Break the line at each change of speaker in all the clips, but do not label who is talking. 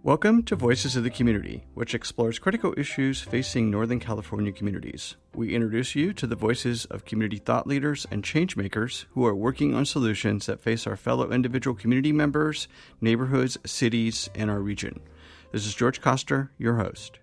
Welcome to Voices of the Community, which explores critical issues facing Northern California communities. We introduce you to the voices of community thought leaders and change makers who are working on solutions that face our fellow individual community members, neighborhoods, cities, and our region. This is George Koster, your host.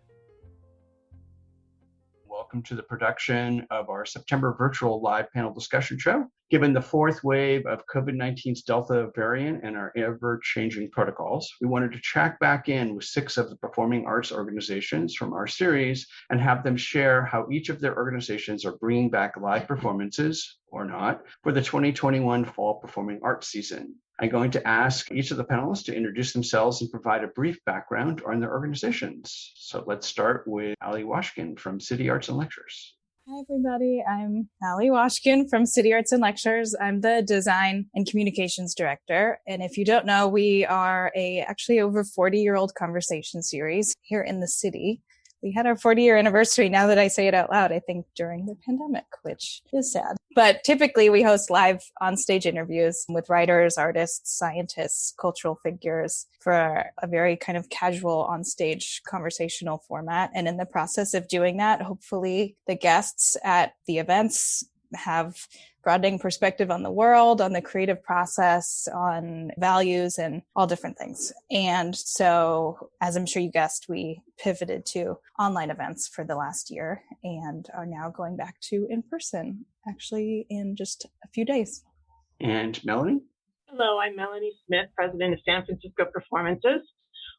Welcome to the production of our September virtual live panel discussion show. Given the fourth wave of COVID-19's Delta variant and our ever-changing protocols, we wanted to check back in with 6 of the performing arts organizations from our series and have them share how each of their organizations are bringing back live performances, or not, for the 2021 fall performing arts season. I'm going to ask each of the panelists to introduce themselves and provide a brief background on their organizations. So let's start with Allie Washkin from City Arts and Lectures.
Hi, everybody. I'm Allie Washkin from City Arts and Lectures. I'm the Design and Communications Director. And if you don't know, we are actually over 40-year-old conversation series here in the city. We had our 40-year anniversary, now that I say it out loud, I think during the pandemic, which is sad. But typically we host live on-stage interviews with writers, artists, scientists, cultural figures for a very kind of casual on-stage conversational format. And in the process of doing that, hopefully the guests at the events have broadening perspective on the world, on the creative process, on values, and all different things. And so, as I'm sure you guessed, we pivoted to online events for the last year and are now going back to in-person, actually in just a few days.
And Melanie?
Hello, I'm Melanie Smith, president of San Francisco Performances.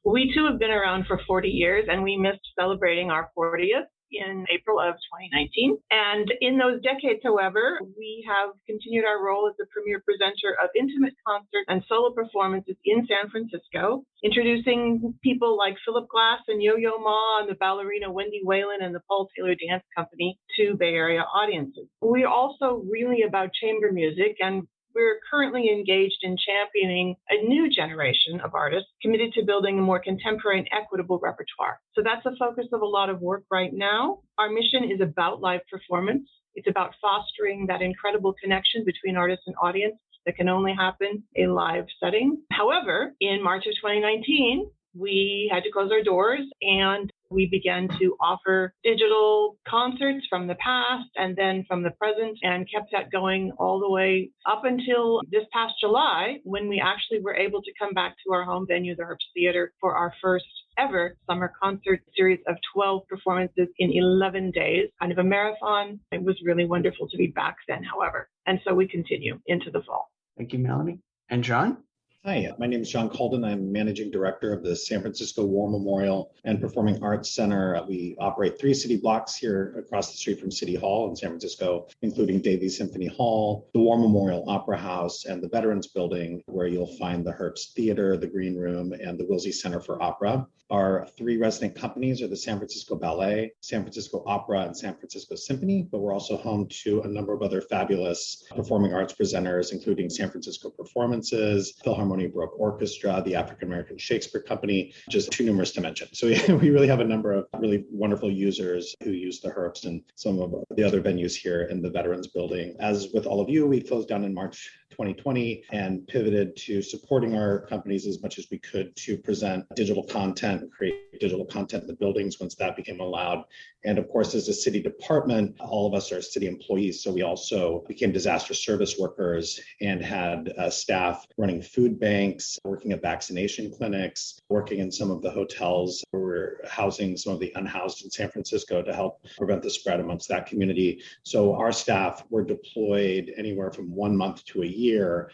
We too have been around for 40 years and we missed celebrating our 40th in April of 2019. And in those decades, however, we have continued our role as the premier presenter of intimate concerts and solo performances in San Francisco, introducing people like Philip Glass and Yo-Yo Ma and the ballerina Wendy Whalen and the Paul Taylor Dance Company to Bay Area audiences. We're also really about chamber music, and we're currently engaged in championing a new generation of artists committed to building a more contemporary and equitable repertoire. So that's the focus of a lot of work right now. Our mission is about live performance. It's about fostering that incredible connection between artist and audience that can only happen in a live setting. However, in March of 2019, we had to close our doors and we began to offer digital concerts from the past and then from the present, and kept that going all the way up until this past July, when we actually were able to come back to our home venue, the Herbst Theater, for our first ever summer concert series of 12 performances in 11 days, kind of a marathon. It was really wonderful to be back then, however. And so we continue into the fall.
Thank you, Melanie. And John?
Hi, my name is John Caldon. I'm Managing Director of the San Francisco War Memorial and Performing Arts Center. We operate 3 city blocks here across the street from City Hall in San Francisco, including Davies Symphony Hall, the War Memorial Opera House, and the Veterans Building, where you'll find the Herbst Theater, the Green Room, and the Wilsey Center for Opera. Our 3 resident companies are the San Francisco Ballet, San Francisco Opera, and San Francisco Symphony, but we're also home to a number of other fabulous performing arts presenters, including San Francisco Performances, Philharmonic Baroque Orchestra, the African American Shakespeare Company, just too numerous to mention. So we really have a number of really wonderful users who use the Herbst and some of the other venues here in the Veterans Building. As with all of you, we closed down in March 2020 and pivoted to supporting our companies as much as we could to present digital content, create digital content in the buildings once that became allowed. And of course, as a city department, all of us are city employees. So we also became disaster service workers and had staff running food banks, working at vaccination clinics, working in some of the hotels where we're housing some of the unhoused in San Francisco to help prevent the spread amongst that community. So our staff were deployed anywhere from 1 month to a year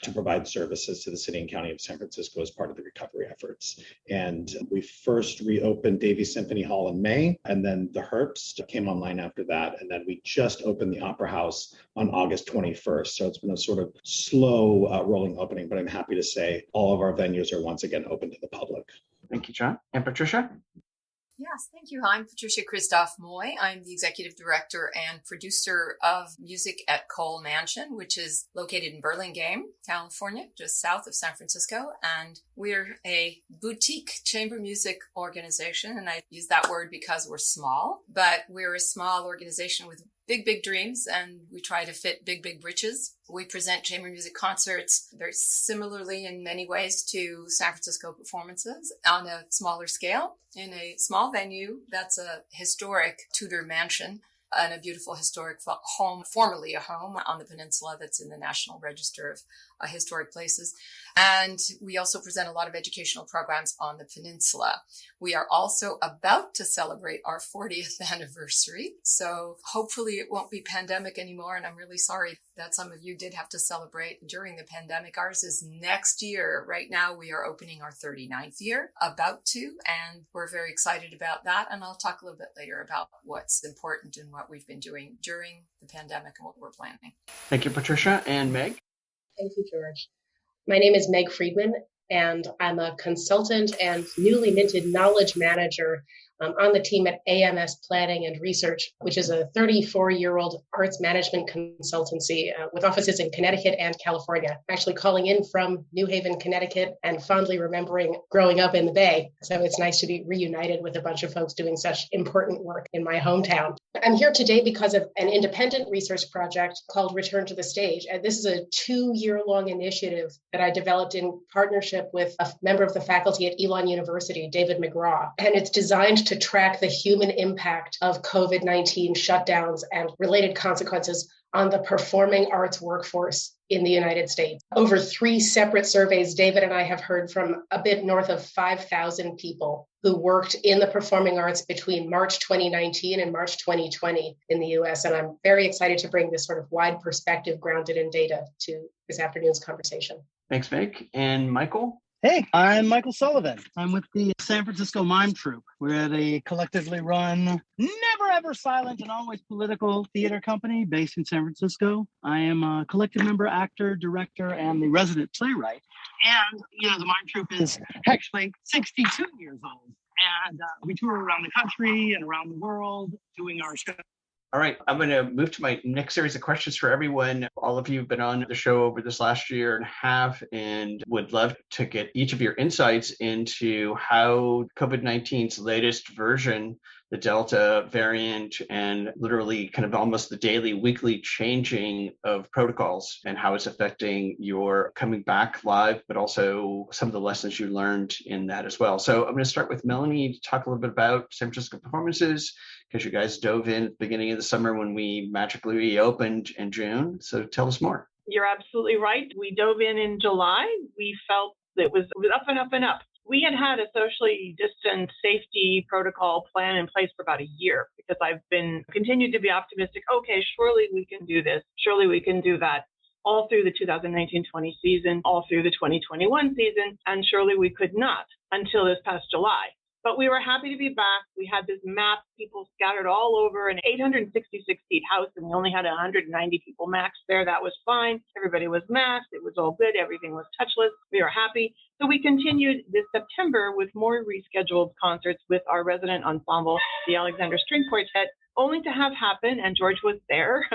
to provide services to the city and county of San Francisco as part of the recovery efforts. And we first reopened Davies Symphony Hall in May, and then the Herbst came online after that. And then we just opened the Opera House on August 21st. So it's been a sort of slow rolling opening, but I'm happy to say all of our venues are once again open to the public.
Thank you, John. And Patricia?
Yes, thank you. I'm Patricia Kristof Moy. I'm the executive director and producer of music at Kohl Mansion, which is located in Burlingame, California, just south of San Francisco. And we're a boutique chamber music organization. And I use that word because we're small, but we're a small organization with big, big dreams, and we try to fit big, big britches. We present chamber music concerts very similarly in many ways to San Francisco performances on a smaller scale in a small venue that's a historic Tudor mansion and a beautiful historic home, formerly a home on the peninsula that's in the National Register of Historic Places. And we also present a lot of educational programs on the peninsula. We are also about to celebrate our 40th anniversary. So hopefully it won't be pandemic anymore. And I'm really sorry that some of you did have to celebrate during the pandemic. Ours is next year. Right now we are opening our 39th year, about to, and we're very excited about that. And I'll talk a little bit later about what's important and what we've been doing during the pandemic and what we're planning.
Thank you, Patricia. And Meg?
Thank you, George. My name is Meg Friedman, and I'm a consultant and newly minted knowledge manager on the team at AMS Planning and Research, which is a 34-year-old arts management consultancy with offices in Connecticut and California. I'm actually calling in from New Haven, Connecticut, and fondly remembering growing up in the Bay. So it's nice to be reunited with a bunch of folks doing such important work in my hometown. I'm here today because of an independent research project called Return to the Stage. And this is a 2-year-long initiative that I developed in partnership with a member of the faculty at Elon University, David McGraw. And it's designed to track the human impact of COVID-19 shutdowns and related consequences on the performing arts workforce in the United States. Over 3 separate surveys, David and I have heard from a bit north of 5,000 people who worked in the performing arts between March 2019 and March 2020 in the US. And I'm very excited to bring this sort of wide perspective grounded in data to this afternoon's conversation.
Thanks, Meg. And Michael?
Hey, I'm Michael Sullivan. I'm with the San Francisco Mime Troupe. We're a collectively run, never ever silent and always political theater company based in San Francisco. I am a collective member, actor, director, and the resident playwright. And, the Mime Troupe is actually 62 years old. And we tour around the country and around the world doing our show.
All right, I'm going to move to my next series of questions for everyone. All of you have been on the show over this last year and a half, and would love to get each of your insights into how COVID-19's latest version, the Delta variant, and literally kind of almost the daily, weekly changing of protocols and how it's affecting your coming back live, but also some of the lessons you learned in that as well. So I'm going to start with Melanie to talk a little bit about San Francisco performances, because you guys dove in at the beginning of the summer when we magically reopened in June. So tell us more.
You're absolutely right. We dove in July. We felt it was up and up and up. We had a socially distant safety protocol plan in place for about a year because I've continued to be optimistic. Okay, surely we can do this. Surely we can do that. All through the 2019-20 season, all through the 2021 season, and surely we could not until this past July. But we were happy to be back. We had this map, people scattered all over an 866-seat house, and we only had 190 people max there. That was fine. Everybody was masked. It was all good. Everything was touchless. We were happy. So we continued this September with more rescheduled concerts with our resident ensemble, the Alexander String Quartet, only to have happen, and George was there,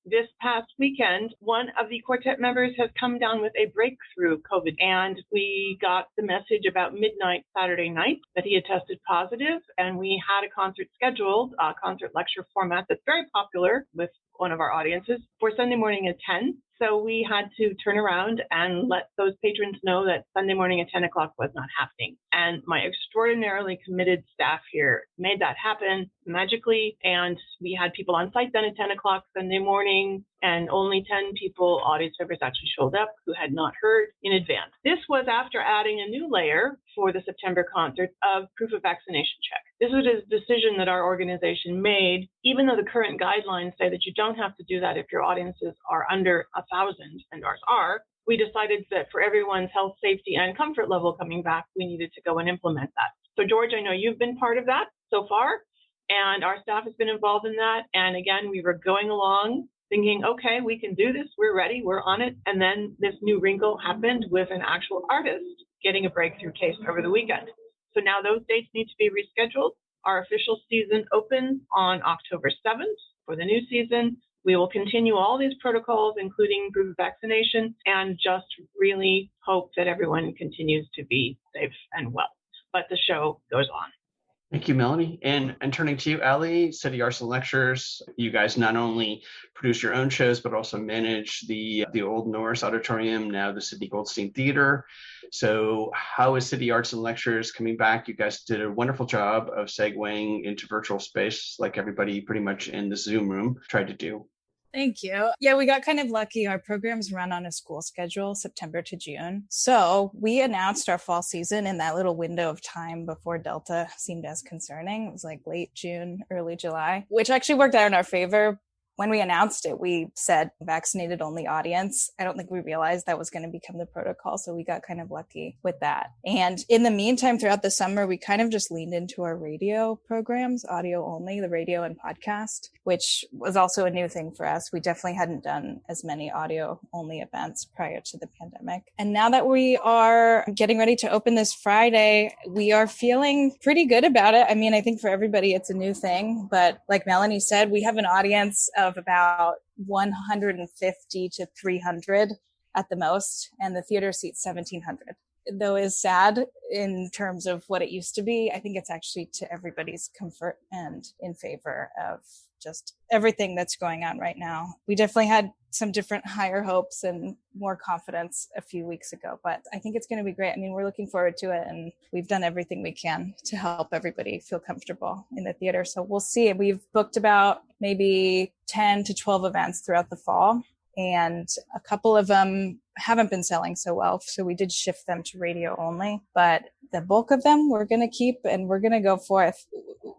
this past weekend, one of the quartet members has come down with a breakthrough COVID, and we got the message about midnight Saturday night that he had tested positive, and we had a concert scheduled, a concert lecture format that's very popular with one of our audiences for Sunday morning at 10. So we had to turn around and let those patrons know that Sunday morning at 10 o'clock was not happening. And my extraordinarily committed staff here made that happen magically. And we had people on site then at 10 o'clock Sunday morning, and only 10 people, audience members, actually showed up who had not heard in advance. This was after adding a new layer for the September concert of proof of vaccination check. This was a decision that our organization made, even though the current guidelines say that you don't have to do that if your audiences are under 1,000, and ours are. We decided that for everyone's health, safety, and comfort level coming back, we needed to go and implement that. So George, I know you've been part of that so far, and our staff has been involved in that. And again, we were going along thinking, okay, we can do this. We're ready. We're on it. And then this new wrinkle happened with an actual artist getting a breakthrough case over the weekend. So now those dates need to be rescheduled. Our official season opens on October 7th for the new season. We will continue all these protocols, including proof of vaccination, and just really hope that everyone continues to be safe and well. But the show goes on.
Thank you, Melanie. And turning to you, Allie, City Arts and Lectures, you guys not only produce your own shows, but also manage the Old Norris Auditorium, now the Sidney Goldstein Theater. So how is City Arts and Lectures coming back? You guys did a wonderful job of segueing into virtual space, like everybody pretty much in the Zoom room tried to do.
Thank you. Yeah, we got kind of lucky. Our programs run on a school schedule, September to June. So we announced our fall season in that little window of time before Delta seemed as concerning. It was like late June, early July, which actually worked out in our favor. When we announced it, we said vaccinated only audience. I don't think we realized that was going to become the protocol. So we got kind of lucky with that. And in the meantime, throughout the summer, we kind of just leaned into our radio programs, audio only, the radio and podcast, which was also a new thing for us. We definitely hadn't done as many audio only events prior to the pandemic. And now that we are getting ready to open this Friday, we are feeling pretty good about it. I mean, I think for everybody, it's a new thing, but like Melanie said, we have an audience of about 150 to 300 at the most, and the theater seats 1,700. Though is sad in terms of what it used to be, I think it's actually to everybody's comfort and in favor of just everything that's going on right now. We definitely had some different higher hopes and more confidence a few weeks ago, but I think it's going to be great. I mean, we're looking forward to it, and we've done everything we can to help everybody feel comfortable in the theater. So we'll see. We've booked about maybe 10 to 12 events throughout the fall, and a couple of them haven't been selling so well. So we did shift them to radio only, but the bulk of them we're going to keep and we're going to go forth.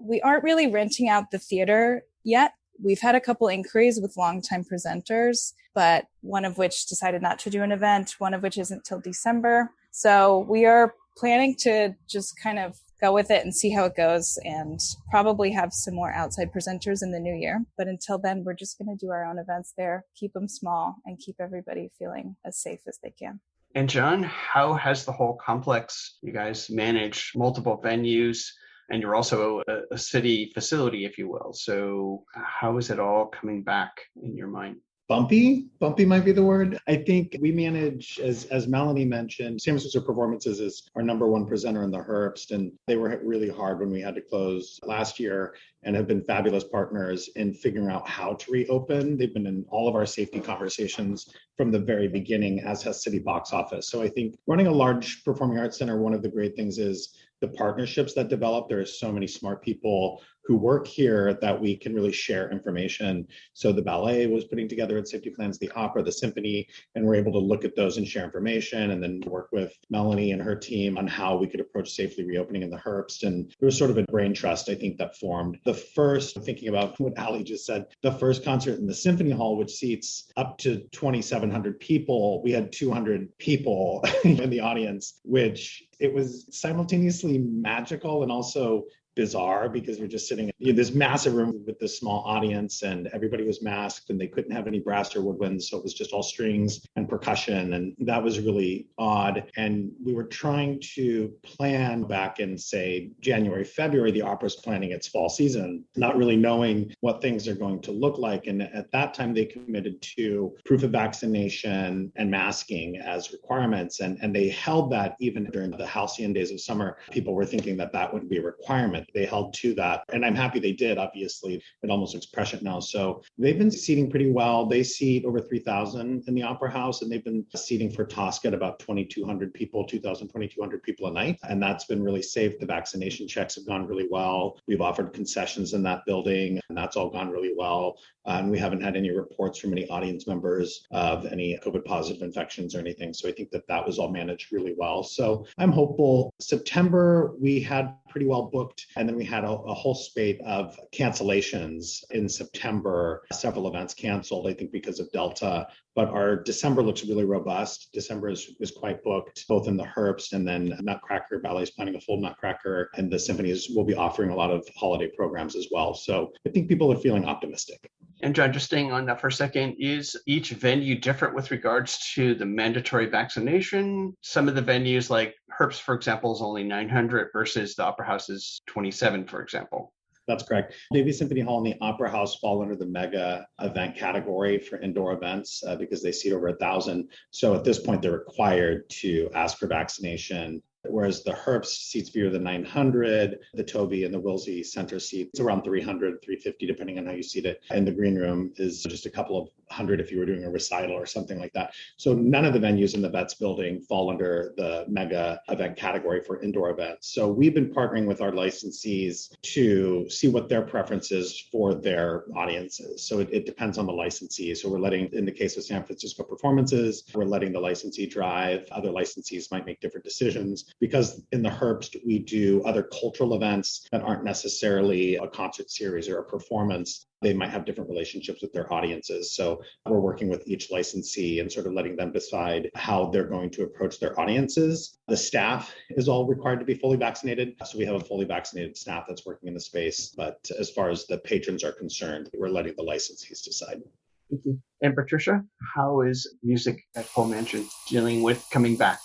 We aren't really renting out the theater yet. We've had a couple inquiries with longtime presenters, but one of which decided not to do an event, one of which isn't till December. So we are planning to just kind of go with it and see how it goes, and probably have some more outside presenters in the new year. But until then, we're just going to do our own events there, keep them small, and keep everybody feeling as safe as they can.
And John, how has the whole complex, you guys manage multiple venues, and you're also a city facility, if you will. So how is it all coming back in your mind?
Bumpy might be the word. I think we manage, as Melanie mentioned, San Francisco Performances is our number one presenter in the Herbst, and they were hit really hard when we had to close last year, and have been fabulous partners in figuring out how to reopen. They've been in all of our safety conversations from the very beginning, as has City Box Office. So I think running a large performing arts center, one of the great things is the partnerships that develop. There are so many smart people who work here that we can really share information. So the ballet was putting together its safety plans, the opera, the symphony, and we're able to look at those and share information, and then work with Melanie and her team on how we could approach safely reopening in the Herbst. And there was sort of a brain trust, I think, that formed. The first, thinking about what Allie just said, the first concert in the Symphony Hall, which seats up to 2,700 people, we had 200 people in the audience, which it was simultaneously magical and also bizarre, because we're just sitting in this massive room with this small audience, and everybody was masked, and they couldn't have any brass or woodwinds, so it was just all strings and percussion, and that was really odd. And we were trying to plan back in, say, January, February, the opera's planning its fall season, not really knowing what things are going to look like. And at that time, they committed to proof of vaccination and masking as requirements, and they held that even during the halcyon days of summer. People were thinking that that would be a requirement. They held to that, and I'm happy they did. Obviously, it almost looks prescient now. So they've been seating pretty well. They seat over 3,000 in the Opera House, and they've been seating for Tosca at about 2,200 people, 2,200 people a night, and that's been really safe. The vaccination checks have gone really well. We've offered concessions in that building, and that's all gone really well. And we haven't had any reports from any audience members of any COVID positive infections or anything. So I think that that was all managed really well. So I'm hopeful. September, we had pretty well booked. And then we had a whole spate of cancellations in September, several events canceled, I think because of Delta. But our December looks really robust. December is quite booked, both in the Herbst, and then Nutcracker Ballet is planning a full Nutcracker, and the symphonies will be offering a lot of holiday programs as well. So I think people are feeling optimistic.
And John, just staying on that for a second, is each venue different with regards to the mandatory vaccination? Some of the venues, like Herbst, for example, is only 900 versus the Opera House is 27, for example.
That's correct. Davies Symphony Hall and the Opera House fall under the mega event category for indoor events because they seat over 1,000. So at this point, they're required to ask for vaccination whereas the Herbst seats fewer than 900, the Toby and the Wilsey Center seats around 300, 350, depending on how you seat it. And the green room is just a couple of hundred if you were doing a recital or something like that. So none of the venues in the Vets building fall under the mega event category for indoor events. So we've been partnering with our licensees to see what their preference is for their audiences. So it depends on the licensee. So we're letting, in the case of San Francisco Performances, we're letting the licensee drive. Other licensees might make different decisions, because in the Herbst, we do other cultural events that aren't necessarily a concert series or a performance. They might have different relationships with their audiences. So we're working with each licensee and sort of letting them decide how they're going to approach their audiences. The staff is all required to be fully vaccinated. So we have a fully vaccinated staff that's working in the space. But as far as the patrons are concerned, we're letting the licensees decide.
Thank you. And Patricia, how is music at Kohl Mansion dealing with coming back?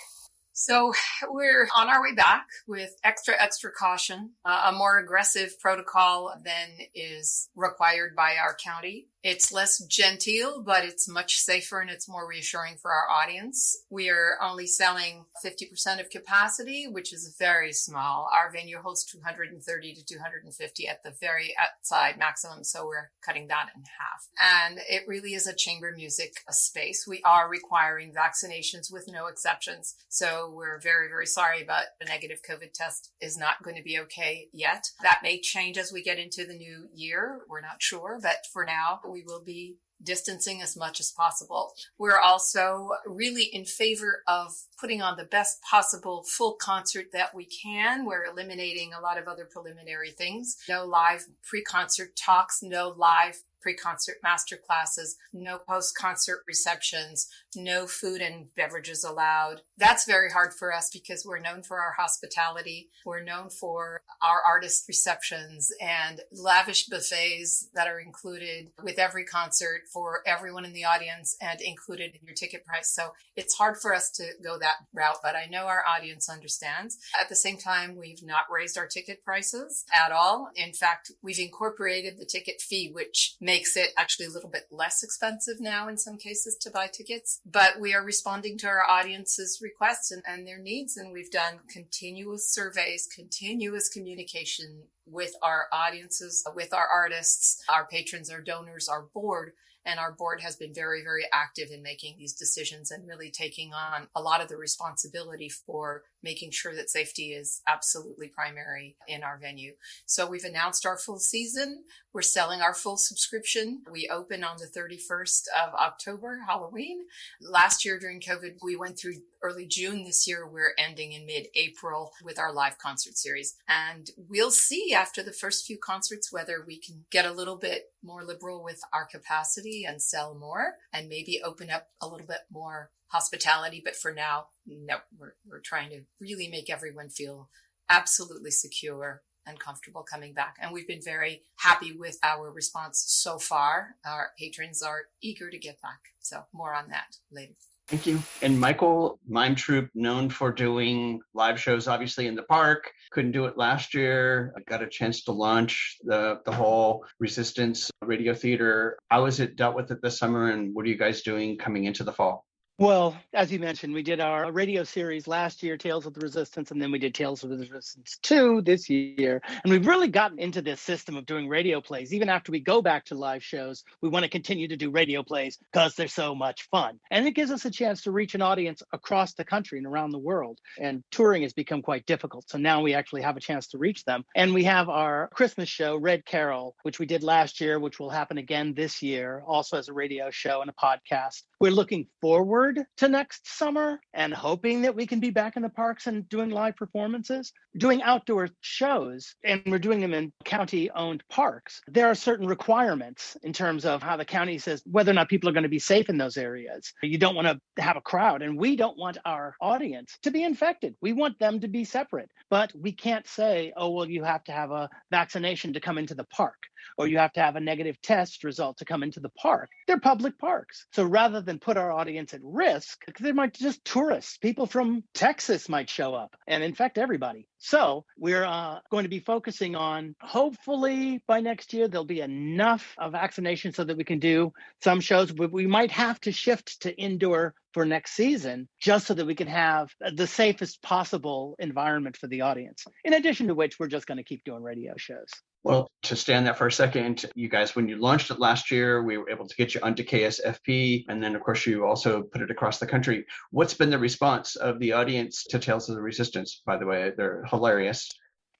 So we're on our way back with extra caution, a more aggressive protocol than is required by our county. It's less genteel, but it's much safer and it's more reassuring for our audience. We are only selling 50% of capacity, which is very small. Our venue holds 230 to 250 at the very outside maximum, so we're cutting that in half. And it really is a chamber music space. We are requiring vaccinations with no exceptions. So we're very, very sorry, but a negative COVID test is not going to be okay yet. That may change as we get into the new year. We're not sure, but for now, we will be distancing as much as possible. We're also really in favor of putting on the best possible full concert that we can. We're eliminating a lot of other preliminary things. No live pre-concert talks, no live pre-concert master classes, no post-concert receptions, no food and beverages allowed. That's very hard for us because we're known for our hospitality. We're known for our artist receptions and lavish buffets that are included with every concert for everyone in the audience and included in your ticket price. So it's hard for us to go that route, but I know our audience understands. At the same time, we've not raised our ticket prices at all. In fact, we've incorporated the ticket fee, which makes it actually a little bit less expensive now in some cases to buy tickets. But we are responding to our audience's requests and their needs. And we've done continuous surveys, continuous communication with our audiences, with our artists, our patrons, our donors, our board. And our board has been very, very active in making these decisions and really taking on a lot of the responsibility for making sure that safety is absolutely primary in our venue. So we've announced our full season. We're selling our full subscription. We open on the 31st of October, Halloween. Last year during COVID, we went through early June. This year, we're ending in mid-April with our live concert series. And we'll see after the first few concerts whether we can get a little bit more liberal with our capacity and sell more and maybe open up a little bit more hospitality. But for now, no, we're trying to really make everyone feel absolutely secure and comfortable coming back. And we've been very happy with our response so far. Our patrons are eager to get back. So more on that later.
Thank you. And Michael, Mime Troupe, known for doing live shows, obviously in the park. Couldn't do it last year. I got a chance to launch the whole Resistance Radio Theater. How is it dealt with it this summer, and what are you guys doing coming into the fall?
Well, as you mentioned, we did our radio series last year, Tales of the Resistance, and then we did Tales of the Resistance 2 this year. And we've really gotten into this system of doing radio plays. Even after we go back to live shows, we want to continue to do radio plays because they're so much fun. And it gives us a chance to reach an audience across the country and around the world. And touring has become quite difficult. So now we actually have a chance to reach them. And we have our Christmas show, Red Carol, which we did last year, which will happen again this year, also as a radio show and a podcast. We're looking forward to next summer and hoping that we can be back in the parks and doing live performances, doing outdoor shows, and we're doing them in county-owned parks. There are certain requirements in terms of how the county says whether or not people are going to be safe in those areas. You don't want to have a crowd, and we don't want our audience to be infected. We want them to be separate, but we can't say, oh, well, you have to have a vaccination to come into the park, or you have to have a negative test result to come into the park. They're public parks. So rather than put our audience at risk, because they might just tourists, people from Texas might show up and infect everybody. So we're going to be focusing on, hopefully by next year, there'll be enough of vaccination so that we can do some shows. We might have to shift to indoor for next season, just so that we can have the safest possible environment for the audience. In addition to which, we're just going to keep doing radio shows.
Well, to stay on that for a second, you guys, when you launched it last year, we were able to get you onto KSFP. And then, of course, you also put it across the country. What's been the response of the audience to Tales of the Resistance? By the way, they're hilarious.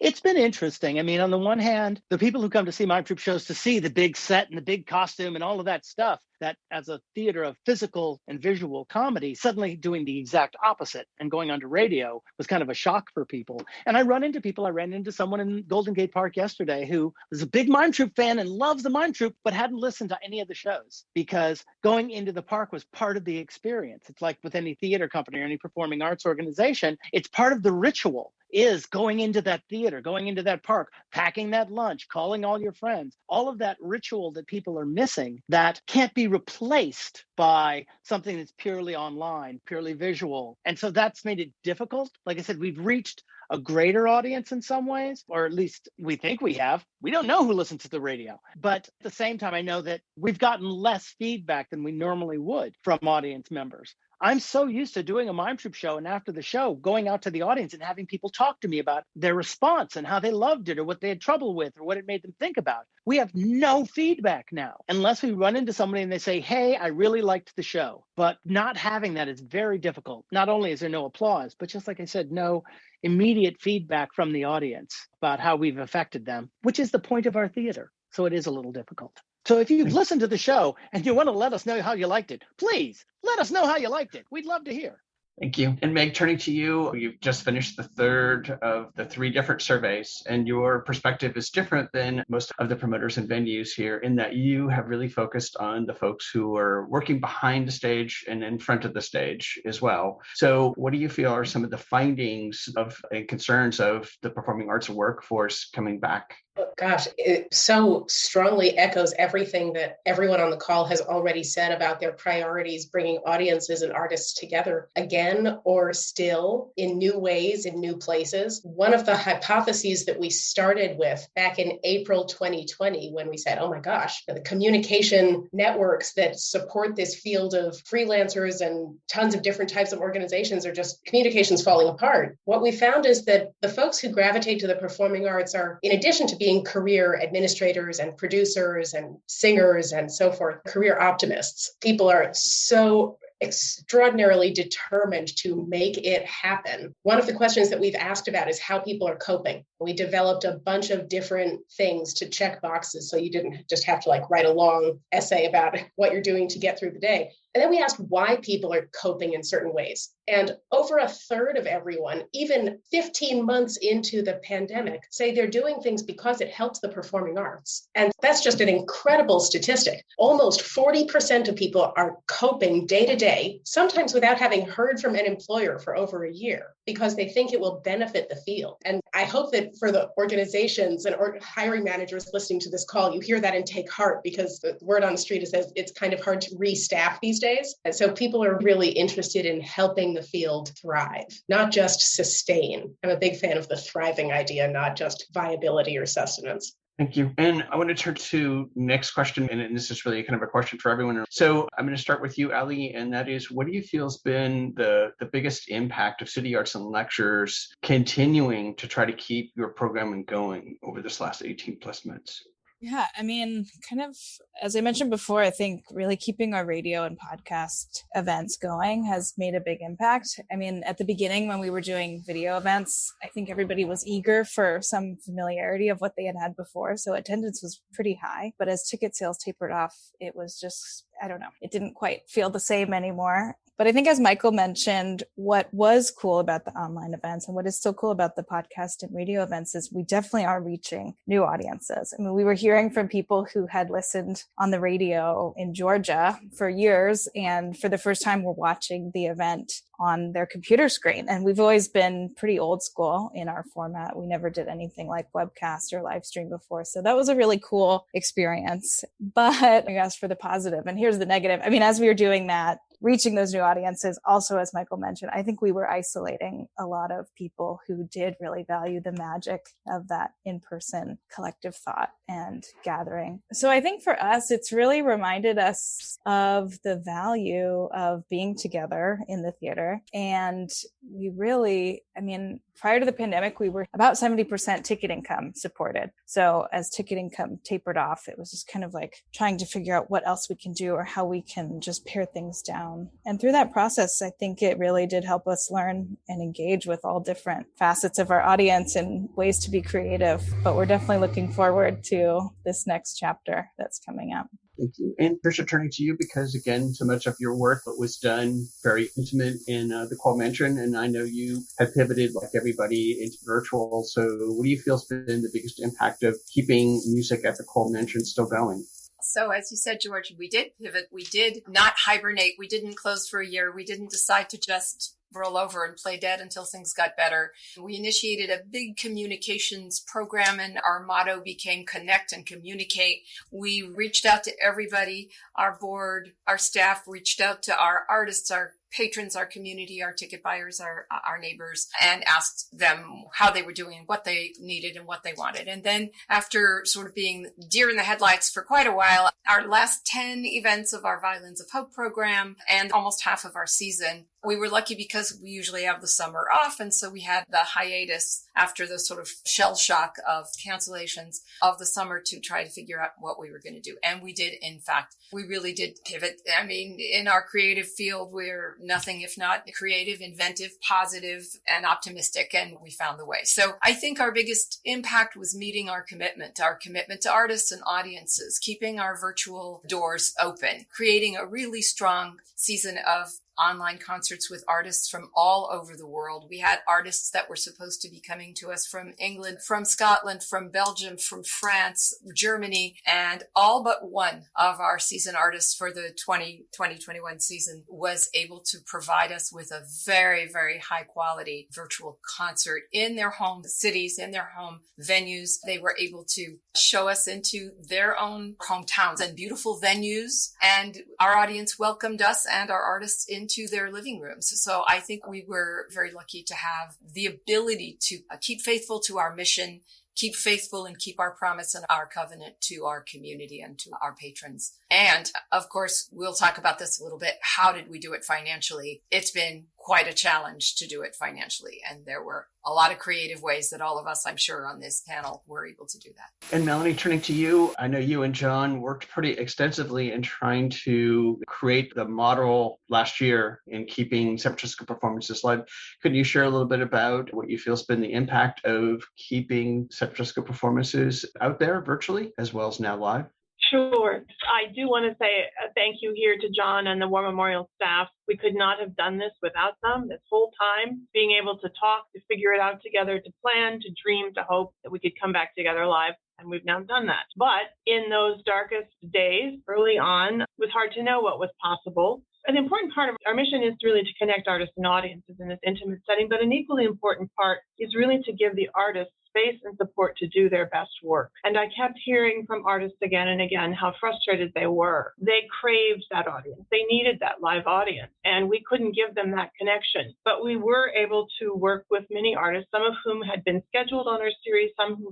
It's been interesting. I mean, on the one hand, the people who come to see Mime Troupe shows to see the big set and the big costume and all of that stuff, that as a theater of physical and visual comedy, suddenly doing the exact opposite and going onto radio was kind of a shock for people. And I ran into someone in Golden Gate Park yesterday who was a big Mime Troupe fan and loves the Mime Troupe, but hadn't listened to any of the shows because going into the park was part of the experience. It's like with any theater company or any performing arts organization, it's part of the ritual. Is going into that theater, going into that park, packing that lunch, calling all your friends, all of that ritual that people are missing that can't be replaced by something that's purely online, purely visual. And so that's made it difficult. Like I said, we've reached a greater audience in some ways, or at least we think we have. We don't know who listens to the radio. But at the same time, I know that we've gotten less feedback than we normally would from audience members. I'm so used to doing a Mime Troupe show and after the show, going out to the audience and having people talk to me about their response and how they loved it or what they had trouble with or what it made them think about. We have no feedback now unless we run into somebody and they say, hey, I really liked the show. But not having that is very difficult. Not only is there no applause, but just like I said, no immediate feedback from the audience about how we've affected them, which is the point of our theater. So it is a little difficult. So if you've listened to the show and you want to let us know how you liked it, please let us know how you liked it. We'd love to hear.
Thank you. And Meg, turning to you, you've just finished the third of the 3 different surveys, and your perspective is different than most of the promoters and venues here in that you have really focused on the folks who are working behind the stage and in front of the stage as well. So what do you feel are some of the findings of and concerns of the performing arts workforce coming back?
Gosh, it so strongly echoes everything that everyone on the call has already said about their priorities, bringing audiences and artists together again or still in new ways, in new places. One of the hypotheses that we started with back in April 2020, when we said, oh my gosh, the communication networks that support this field of freelancers and tons of different types of organizations are just communications falling apart. What we found is that the folks who gravitate to the performing arts are, in addition to being career administrators and producers and singers and so forth, career optimists. People are so extraordinarily determined to make it happen. One of the questions that we've asked about is how people are coping. We developed a bunch of different things to check boxes so you didn't just have to write a long essay about what you're doing to get through the day. And then we asked why people are coping in certain ways. And over a third of everyone, even 15 months into the pandemic, say they're doing things because it helps the performing arts. And that's just an incredible statistic. Almost 40% of people are coping day to day, sometimes without having heard from an employer for over a year, because they think it will benefit the field. And I hope that for the organizations and hiring managers listening to this call, you hear that and take heart, because the word on the street is that it's kind of hard to restaff these days. And so people are really interested in helping the field thrive, not just sustain. I'm a big fan of the thriving idea, not just viability or sustenance.
Thank you. And I want to turn to next question, and this is really kind of a question for everyone. So I'm going to start with you, Allie, and that is, what do you feel has been the biggest impact of City Arts and Lectures continuing to try to keep your programming going over this last 18 plus months?
Yeah, I mean, kind of, as I mentioned before, I think really keeping our radio and podcast events going has made a big impact. I mean, at the beginning when we were doing video events, I think everybody was eager for some familiarity of what they had had before. So attendance was pretty high. But as ticket sales tapered off, it was just, I don't know, it didn't quite feel the same anymore. But I think, as Michael mentioned, what was cool about the online events and what is still cool about the podcast and radio events is we definitely are reaching new audiences. I mean, we were hearing from people who had listened on the radio in Georgia for years, and for the first time were watching the event on their computer screen. And we've always been pretty old school in our format. We never did anything like webcast or live stream before. So that was a really cool experience. But I guess for the positive, and here's the negative. I mean, as we were doing that, reaching those new audiences. Also, as Michael mentioned, I think we were isolating a lot of people who did really value the magic of that in-person collective thought and gathering. So I think for us, it's really reminded us of the value of being together in the theater. And we really, prior to the pandemic, we were about 70% ticket income supported. So as ticket income tapered off, it was just kind of like trying to figure out what else we can do or how we can just pare things down. And through that process, I think it really did help us learn and engage with all different facets of our audience and ways to be creative. But we're definitely looking forward to this next chapter that's coming up.
Thank you. And Patricia, turning to you, because again, so much of your work was done very intimate in the Kohl Mansion, and I know you have pivoted like everybody into virtual. So what do you feel has been the biggest impact of keeping music at the Kohl Mansion still going?
So as you said, George, we did pivot. We did not hibernate. We didn't close for a year. We didn't decide to just roll over and play dead until things got better. We initiated a big communications program, and our motto became connect and communicate. We reached out to everybody, our board, our staff, reached out to our artists, our patrons, our community, our ticket buyers, our neighbors, and asked them how they were doing, what they needed and what they wanted. And then after sort of being deer in the headlights for quite a while, our last 10 events of our Violins of Hope program and almost half of our season, we were lucky because we usually have the summer off. And so we had the hiatus after the sort of shell shock of cancellations of the summer to try to figure out what we were going to do. And we did, in fact, we really did pivot. In our creative field, we're nothing if not creative, inventive, positive, and optimistic. And we found the way. So I think our biggest impact was meeting our commitment to artists and audiences, keeping our virtual doors open, creating a really strong season of online concerts with artists from all over the world. We had artists that were supposed to be coming to us from England, from Scotland, from Belgium, from France, Germany, and all but one of our season artists for the 2021 season was able to provide us with a very, very high quality virtual concert in their home cities, in their home venues. They were able to show us into their own hometowns and beautiful venues, and our audience welcomed us and our artists into their living rooms. So I think we were very lucky to have the ability to keep faithful to our mission, keep faithful and keep our promise and our covenant to our community and to our patrons. And of course, we'll talk about this a little bit. How did we do it financially? It's been quite a challenge to do it financially. And there were a lot of creative ways that all of us, I'm sure, on this panel were able to do that.
And Melanie, turning to you, I know you and John worked pretty extensively in trying to create the model last year in keeping San Francisco performances live. Could you share a little bit about what you feel has been the impact of keeping San Francisco performances out there virtually as well as now live?
Sure. I do want to say thank you here to John and the War Memorial staff. We could not have done this without them this whole time, being able to talk, to figure it out together, to plan, to dream, to hope that we could come back together live. And we've now done that. But in those darkest days early on, it was hard to know what was possible. An important part of our mission is really to connect artists and audiences in this intimate setting, but an equally important part is really to give the artists space and support to do their best work. And I kept hearing from artists again and again how frustrated they were. They craved that audience. They needed that live audience, and we couldn't give them that connection. But we were able to work with many artists, some of whom had been scheduled on our series,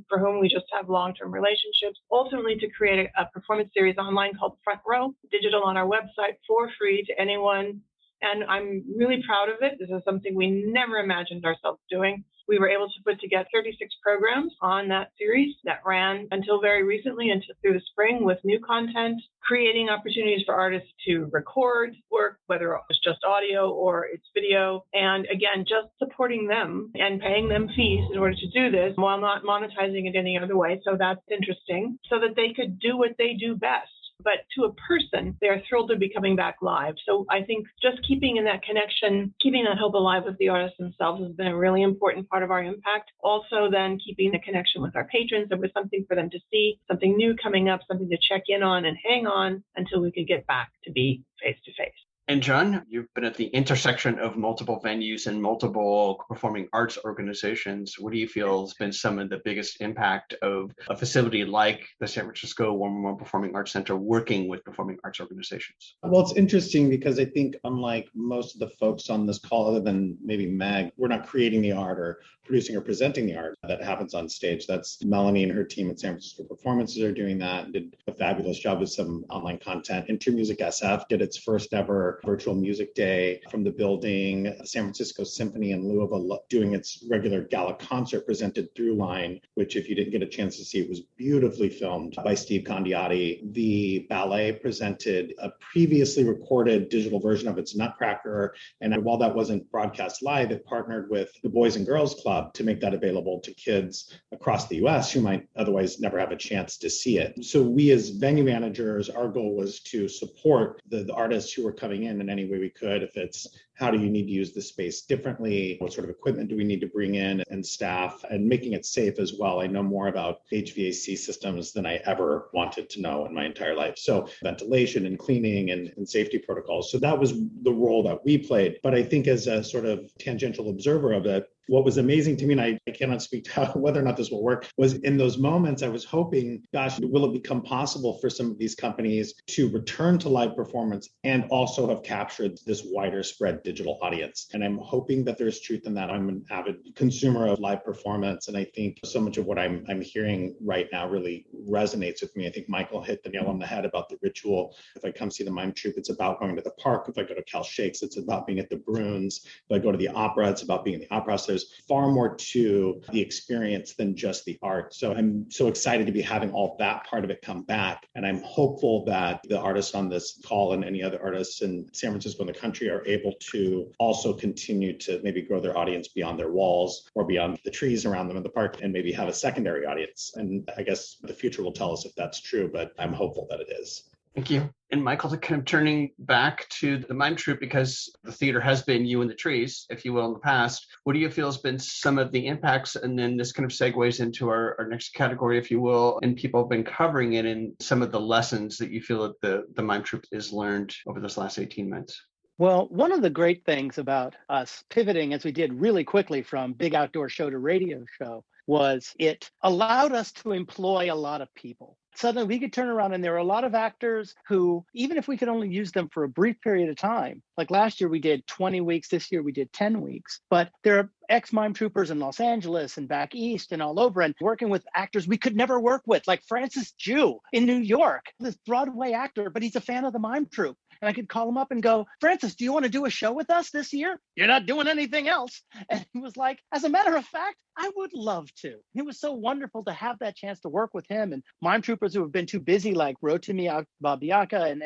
for whom we just have long-term relationships, ultimately to create a performance series online called Front Row, digital on our website for free to anyone. And I'm really proud of it. This is something we never imagined ourselves doing. We were able to put together 36 programs on that series that ran until very recently, until through the spring, with new content, creating opportunities for artists to record work, whether it was just audio or it's video. And again, just supporting them and paying them fees in order to do this while not monetizing it any other way. So that's interesting, so that they could do what they do best. But to a person, they're thrilled to be coming back live. So I think just keeping in that connection, keeping that hope alive with the artists themselves has been a really important part of our impact. Also then keeping the connection with our patrons. There was something for them to see, something new coming up, something to check in on and hang on until we could get back to be face to face.
And John, you've been at the intersection of multiple venues and multiple performing arts organizations. What do you feel has been some of the biggest impact of a facility like the San Francisco War Memorial Performing Arts Center working with performing arts organizations?
Well, it's interesting because I think unlike most of the folks on this call, other than maybe Meg, we're not creating the art or producing or presenting the art that happens on stage. That's Melanie and her team at San Francisco Performances are doing that and did a fabulous job with some online content. Inter Music SF did its first ever virtual music day from the building. San Francisco Symphony in Louisville doing its regular gala concert presented Throughline, which if you didn't get a chance to see, it was beautifully filmed by Steve Condiotti. The ballet presented a previously recorded digital version of its Nutcracker. And while that wasn't broadcast live, it partnered with the Boys and Girls Club to make that available to kids across the US who might otherwise never have a chance to see it. So we as venue managers, our goal was to support the artists who were coming in any way we could. If it's how do you need to use the space differently? What sort of equipment do we need to bring in and staff, and making it safe as well. I know more about HVAC systems than I ever wanted to know in my entire life. So ventilation and cleaning and safety protocols. So that was the role that we played. But I think as a sort of tangential observer of it, what was amazing to me, and I cannot speak to whether or not this will work, was in those moments I was hoping, gosh, will it become possible for some of these companies to return to live performance and also have captured this wider spread digital audience? And I'm hoping that there's truth in that. I'm an avid consumer of live performance, and I think so much of what I'm hearing right now really resonates with me. I think Michael hit the nail on the head about the ritual. If I come see the Mime Troupe, it's about going to the park. If I go to Cal Shakes, it's about being at the Bruins. If I go to the opera, it's about being in the opera. So there's far more to the experience than just the art. So I'm so excited to be having all that part of it come back. And I'm hopeful that the artists on this call and any other artists in San Francisco and the country are able to also continue to maybe grow their audience beyond their walls or beyond the trees around them in the park, and maybe have a secondary audience. And I guess the future will tell us if that's true, but I'm hopeful that it is.
Thank you. And Michael, kind of turning back to the Mime Troupe, because the theater has been you in the trees, if you will, in the past. What do you feel has been some of the impacts? And then this kind of segues into our next category, if you will, and people have been covering it in some of the lessons that you feel that the Mime Troupe has learned over this last 18 months.
Well, one of the great things about us pivoting, as we did really quickly from big outdoor show to radio show, was it allowed us to employ a lot of people. Suddenly we could turn around and there were a lot of actors who, even if we could only use them for a brief period of time, like last year we did 20 weeks, this year we did 10 weeks, but there are ex-mime troopers in Los Angeles and back east and all over, and working with actors we could never work with, like Francis Jew in New York, this Broadway actor, but he's a fan of the Mime Troupe. And I could call him up and go, Francis, do you want to do a show with us this year? You're not doing anything else. And he was like, as a matter of fact, I would love to. It was so wonderful to have that chance to work with him and mime troopers who have been too busy, like Rotimi Babiaka and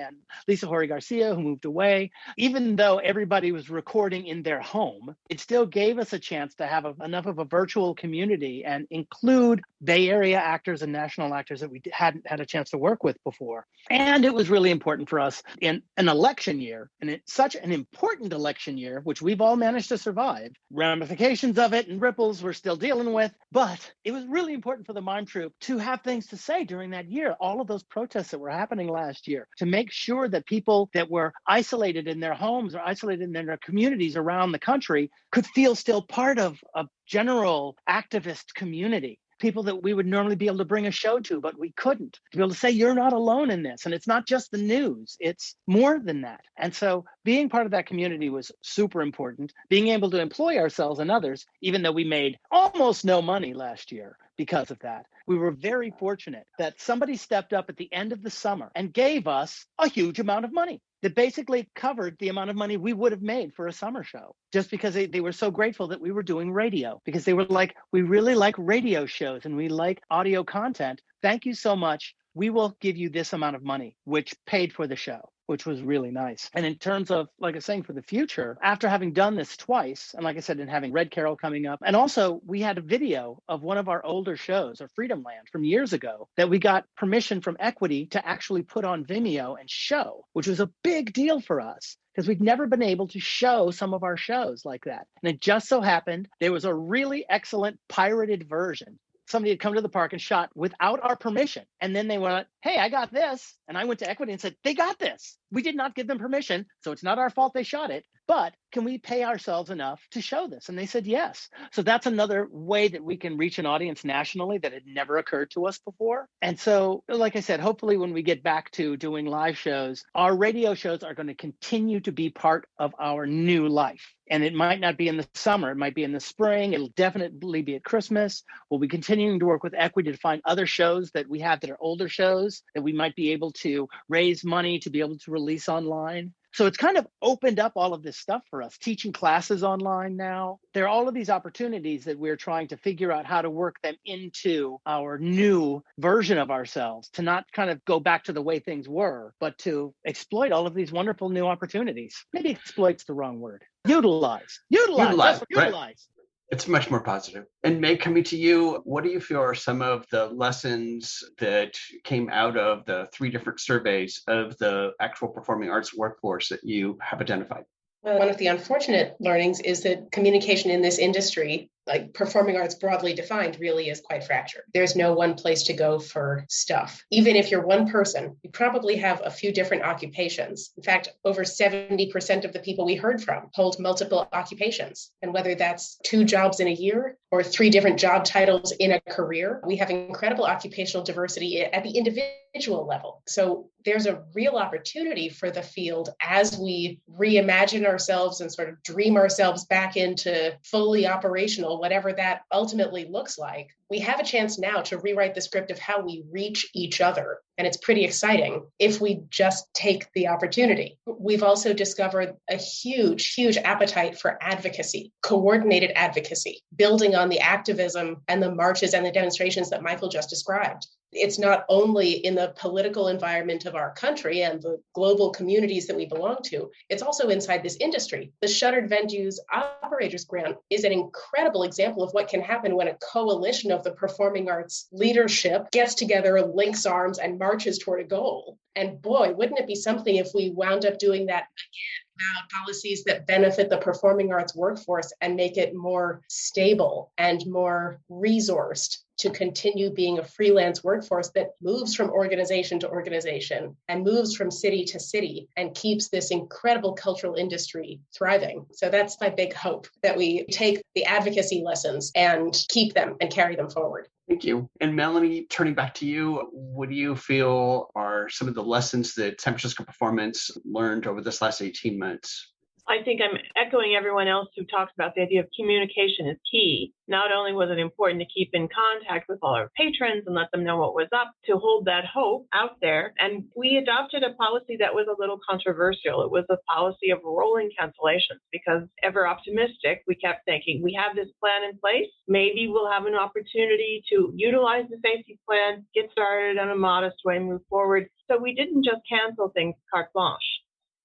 Lisa Hori Garcia, who moved away. Even though everybody was recording in their home, it still gave us a chance to have enough of a virtual community and include Bay Area actors and national actors that we hadn't had a chance to work with before. And it was really important for us in an election year, and it's such an important election year, which we've all managed to survive. Ramifications of it and ripples we're still dealing with, but it was really important for the Mime Troupe to have things to say during that year. All of those protests that were happening last year, to make sure that people that were isolated in their homes or isolated in their communities around the country could feel still part of a general activist community. People that we would normally be able to bring a show to, but we couldn't. To be able to say, you're not alone in this. And it's not just the news, it's more than that. And so being part of that community was super important. Being able to employ ourselves and others, even though we made almost no money last year because of that. We were very fortunate that somebody stepped up at the end of the summer and gave us a huge amount of money that basically covered the amount of money we would have made for a summer show, just because they were so grateful that we were doing radio, because they were like, we really like radio shows and we like audio content. Thank you so much. We will give you this amount of money, which paid for the show, which was really nice. And in terms of, like I was saying, for the future, after having done this twice, and like I said, and having Red Carol coming up, and also we had a video of one of our older shows, or Freedom Land from years ago, that we got permission from Equity to actually put on Vimeo and show, which was a big deal for us, because we'd never been able to show some of our shows like that. And it just so happened there was a really excellent pirated version somebody had come to the park and shot without our permission. And then they went, hey, I got this. And I went to Equity and said, they got this. We did not give them permission. So it's not our fault they shot it. But can we pay ourselves enough to show this? And they said, yes. So that's another way that we can reach an audience nationally that had never occurred to us before. And so, like I said, hopefully when we get back to doing live shows, our radio shows are going to continue to be part of our new life. And it might not be in the summer. It might be in the spring. It'll definitely be at Christmas. We'll be continuing to work with Equity to find other shows that we have that are older shows that we might be able to raise money to be able to release online. So it's kind of opened up all of this stuff for us, teaching classes online now. There are all of these opportunities that we're trying to figure out how to work them into our new version of ourselves, to not kind of go back to the way things were, but to exploit all of these wonderful new opportunities. Maybe exploit's the wrong word. Utilize.
Right.
Utilize.
It's much more positive. And Meg, coming to you, what do you feel are some of the lessons that came out of the 3 different surveys of the actual performing arts workforce that you have identified?
Well, one of the unfortunate learnings is that communication in this industry, like performing arts broadly defined, really is quite fractured. There's no one place to go for stuff. Even if you're one person, you probably have a few different occupations. In fact, over 70% of the people we heard from hold multiple occupations. And whether that's 2 jobs in a year or 3 different job titles in a career, we have incredible occupational diversity at the individual level. So there's a real opportunity for the field as we reimagine ourselves and sort of dream ourselves back into fully operational, whatever that ultimately looks like. We have a chance now to rewrite the script of how we reach each other. And it's pretty exciting if we just take the opportunity. We've also discovered a huge, huge appetite for advocacy, coordinated advocacy, building on the activism and the marches and the demonstrations that Michael just described. It's not only in the political environment of our country and the global communities that we belong to, it's also inside this industry. The Shuttered Venues Operators Grant is an incredible example of what can happen when a coalition of the performing arts leadership gets together, links arms, and marches toward a goal. And boy, wouldn't it be something if we wound up doing that again about policies that benefit the performing arts workforce and make it more stable and more resourced to continue being a freelance workforce that moves from organization to organization and moves from city to city and keeps this incredible cultural industry thriving. So that's my big hope, that we take the advocacy lessons and keep them and carry them forward.
Thank you. And Melanie, turning back to you, what do you feel are some of the lessons that San Francisco Performance learned over this last 18 months?
I think I'm echoing everyone else who talks about the idea of communication is key. Not only was it important to keep in contact with all our patrons and let them know what was up, to hold that hope out there. And we adopted a policy that was a little controversial. It was a policy of rolling cancellations because, ever optimistic, we kept thinking, we have this plan in place. Maybe we'll have an opportunity to utilize the safety plan, get started on a modest way, move forward. So we didn't just cancel things carte blanche.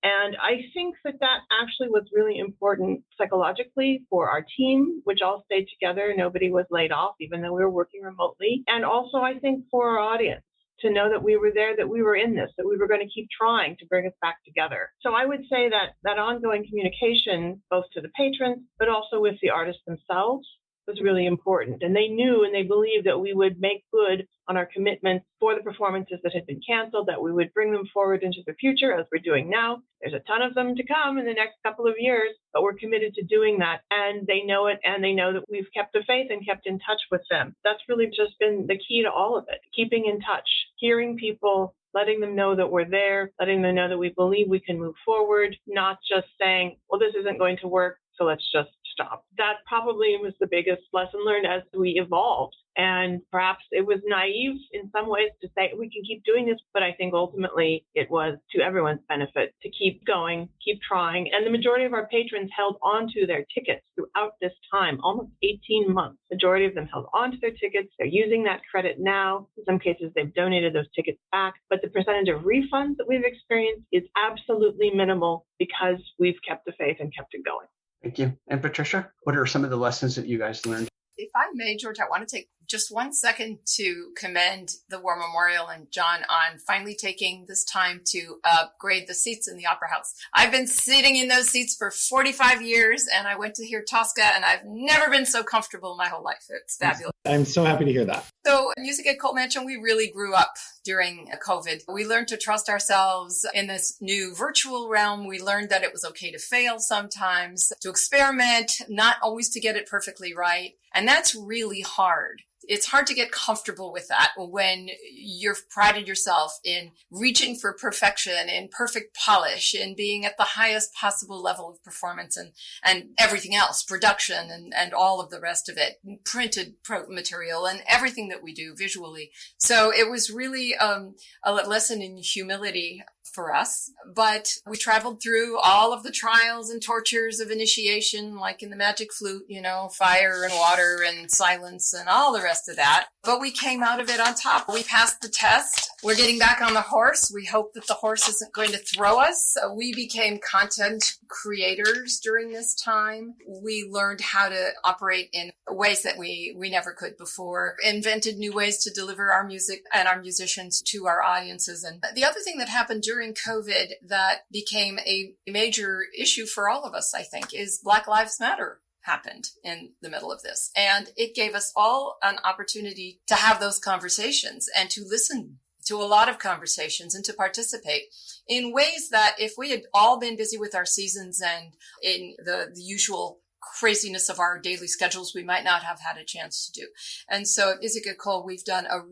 And I think that actually was really important psychologically for our team, which all stayed together. Nobody was laid off, even though we were working remotely. And also, I think for our audience to know that we were there, that we were in this, that we were going to keep trying to bring us back together. So I would say that ongoing communication, both to the patrons, but also with the artists themselves, was really important. And they knew and they believed that we would make good on our commitments for the performances that had been canceled, that we would bring them forward into the future as we're doing now. There's a ton of them to come in the next couple of years, but we're committed to doing that. And they know it, and they know that we've kept the faith and kept in touch with them. That's really just been the key to all of it, keeping in touch, hearing people, letting them know that we're there, letting them know that we believe we can move forward, not just saying, well, this isn't going to work, so let's just stop. That probably was the biggest lesson learned as we evolved. And perhaps it was naive in some ways to say we can keep doing this, but I think ultimately it was to everyone's benefit to keep going, keep trying. And the majority of our patrons held on to their tickets throughout this time, almost 18 months. Majority of them held on to their tickets. They're using that credit now. In some cases, they've donated those tickets back. But the percentage of refunds that we've experienced is absolutely minimal because we've kept the faith and kept it going.
Thank you. And Patricia, what are some of the lessons that you guys learned?
If I may, George, I want to take just 1 second to commend the War Memorial and John on finally taking this time to upgrade the seats in the Opera House. I've been sitting in those seats for 45 years, and I went to hear Tosca, and I've never been so comfortable in my whole life. It's fabulous.
I'm so happy to hear that.
So Music at Kohl Mansion, we really grew up during COVID. We learned to trust ourselves in this new virtual realm. We learned that it was okay to fail sometimes, to experiment, not always to get it perfectly right. And that's really hard. It's hard to get comfortable with that when you've prided yourself in reaching for perfection, in perfect polish, in being at the highest possible level of performance and everything else, production and all of the rest of it, printed material and everything that we do visually. So it was really a lesson in humility for us, but we traveled through all of the trials and tortures of initiation, like in the Magic Flute, fire and water and silence and all the rest of that. But we came out of it on top. We passed the test. We're getting back on the horse. We hope that the horse isn't going to throw us. So we became content creators during this time. We learned how to operate in ways that we never could before, invented new ways to deliver our music and our musicians to our audiences. And the other thing that happened during COVID that became a major issue for all of us, I think, is Black Lives Matter happened in the middle of this. And it gave us all an opportunity to have those conversations and to listen to a lot of conversations and to participate in ways that if we had all been busy with our seasons and in the usual craziness of our daily schedules, we might not have had a chance to do. And so at Music at Kohl, we've done a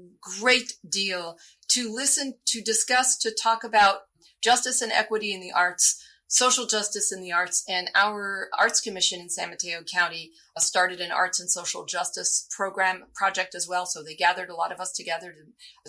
great deal to listen, to discuss, to talk about justice and equity in the arts, social justice in the arts, and our Arts Commission in San Mateo County started an arts and social justice project as well. So they gathered a lot of us together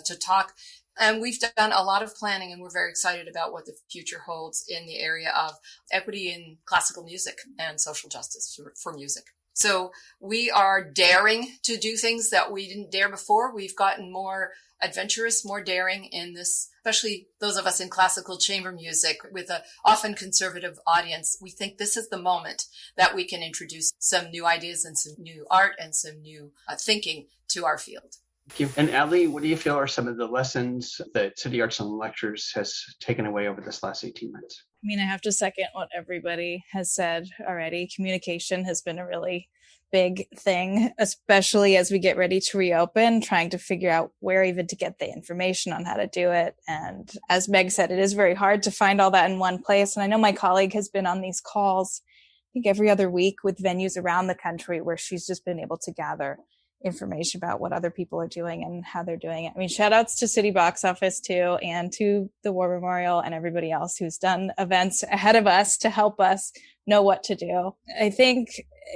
to talk. And we've done a lot of planning, and we're very excited about what the future holds in the area of equity in classical music and social justice for music. So we are daring to do things that we didn't dare before. We've gotten more adventurous, more daring in this, especially those of us in classical chamber music with an often conservative audience. We think this is the moment that we can introduce some new ideas and some new art and some new thinking to our field.
Thank you. And Allie, what do you feel are some of the lessons that City Arts and Lectures has taken away over this last 18 months?
I have to second what everybody has said already. Communication has been a really big thing, especially as we get ready to reopen, trying to figure out where even to get the information on how to do it. And as Meg said, it is very hard to find all that in one place. And I know my colleague has been on these calls, I think every other week with venues around the country where she's just been able to gather information about what other people are doing and how they're doing it. Shout outs to City Box Office too, and to the War Memorial and everybody else who's done events ahead of us to help us know what to do. I think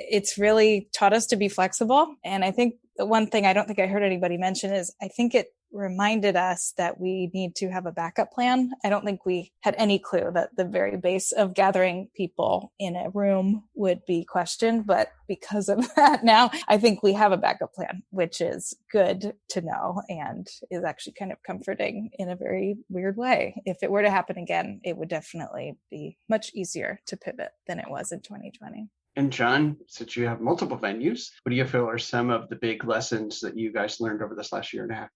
it's really taught us to be flexible. And I think the one thing I don't think I heard anybody mention is I think it reminded us that we need to have a backup plan. I don't think we had any clue that the very base of gathering people in a room would be questioned. But because of that now, I think we have a backup plan, which is good to know and is actually kind of comforting in a very weird way. If it were to happen again, it would definitely be much easier to pivot than it was in 2020.
And John, since you have multiple venues, what do you feel are some of the big lessons that you guys learned over this last year and a half?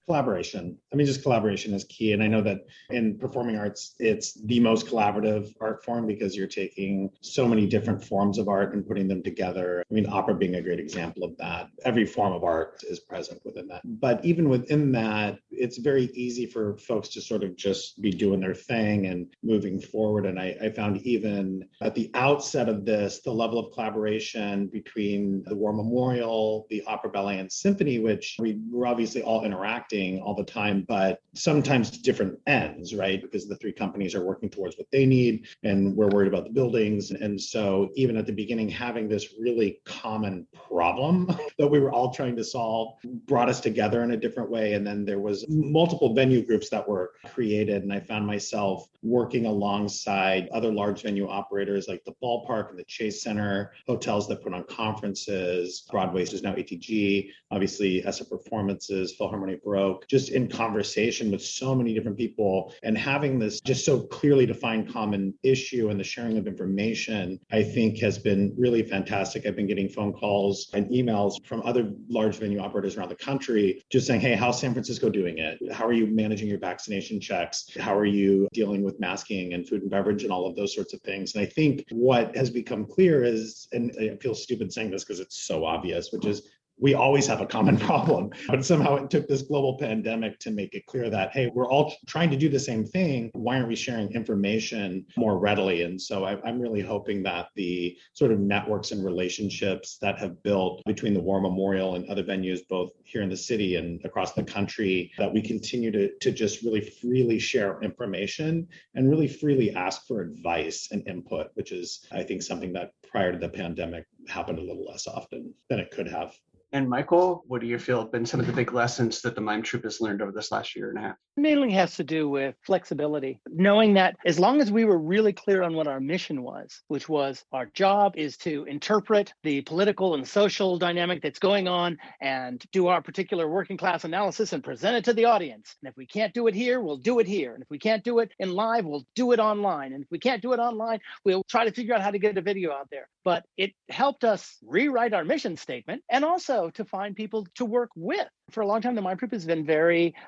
Collaboration. Just collaboration is key. And I know that in performing arts, it's the most collaborative art form because you're taking so many different forms of art and putting them together. Opera being a great example of that. Every form of art is present within that. But even within that, it's very easy for folks to sort of just be doing their thing and moving forward. And I found even at the outset of this, the level of collaboration between the War Memorial, the Opera, Ballet, and Symphony, which we were obviously all interacting all the time, but sometimes to different ends, right? Because the three companies are working towards what they need and we're worried about the buildings. And so even at the beginning, having this really common problem that we were all trying to solve brought us together in a different way. And then there was multiple venue groups that were created. And I found myself working alongside other large venue operators like the Ballpark and the Chase Center, hotels that put on conferences, Broadway is now ATG, obviously ESSA Performances, Philharmonic Row, broke, just in conversation with so many different people and having this just so clearly defined common issue and the sharing of information, I think has been really fantastic. I've been getting phone calls and emails from other large venue operators around the country just saying, hey, how's San Francisco doing it? How are you managing your vaccination checks? How are you dealing with masking and food and beverage and all of those sorts of things? And I think what has become clear is, and I feel stupid saying this because it's so obvious, which is we always have a common problem, but somehow it took this global pandemic to make it clear that, hey, we're all trying to do the same thing. Why aren't we sharing information more readily? And so I'm really hoping that the sort of networks and relationships that have built between the War Memorial and other venues, both here in the city and across the country, that we continue to just really freely share information and really freely ask for advice and input, which is, I think, something that prior to the pandemic happened a little less often than it could have.
And Michael, what do you feel have been some of the big lessons that the Mime Troupe has learned over this last year and a half?
Mainly has to do with flexibility, knowing that as long as we were really clear on what our mission was, which was our job is to interpret the political and social dynamic that's going on and do our particular working class analysis and present it to the audience. And if we can't do it here, we'll do it here. And if we can't do it in live, we'll do it online. And if we can't do it online, we'll try to figure out how to get a video out there. But it helped us rewrite our mission statement and also to find people to work with. For a long time, the Mime Troupe has been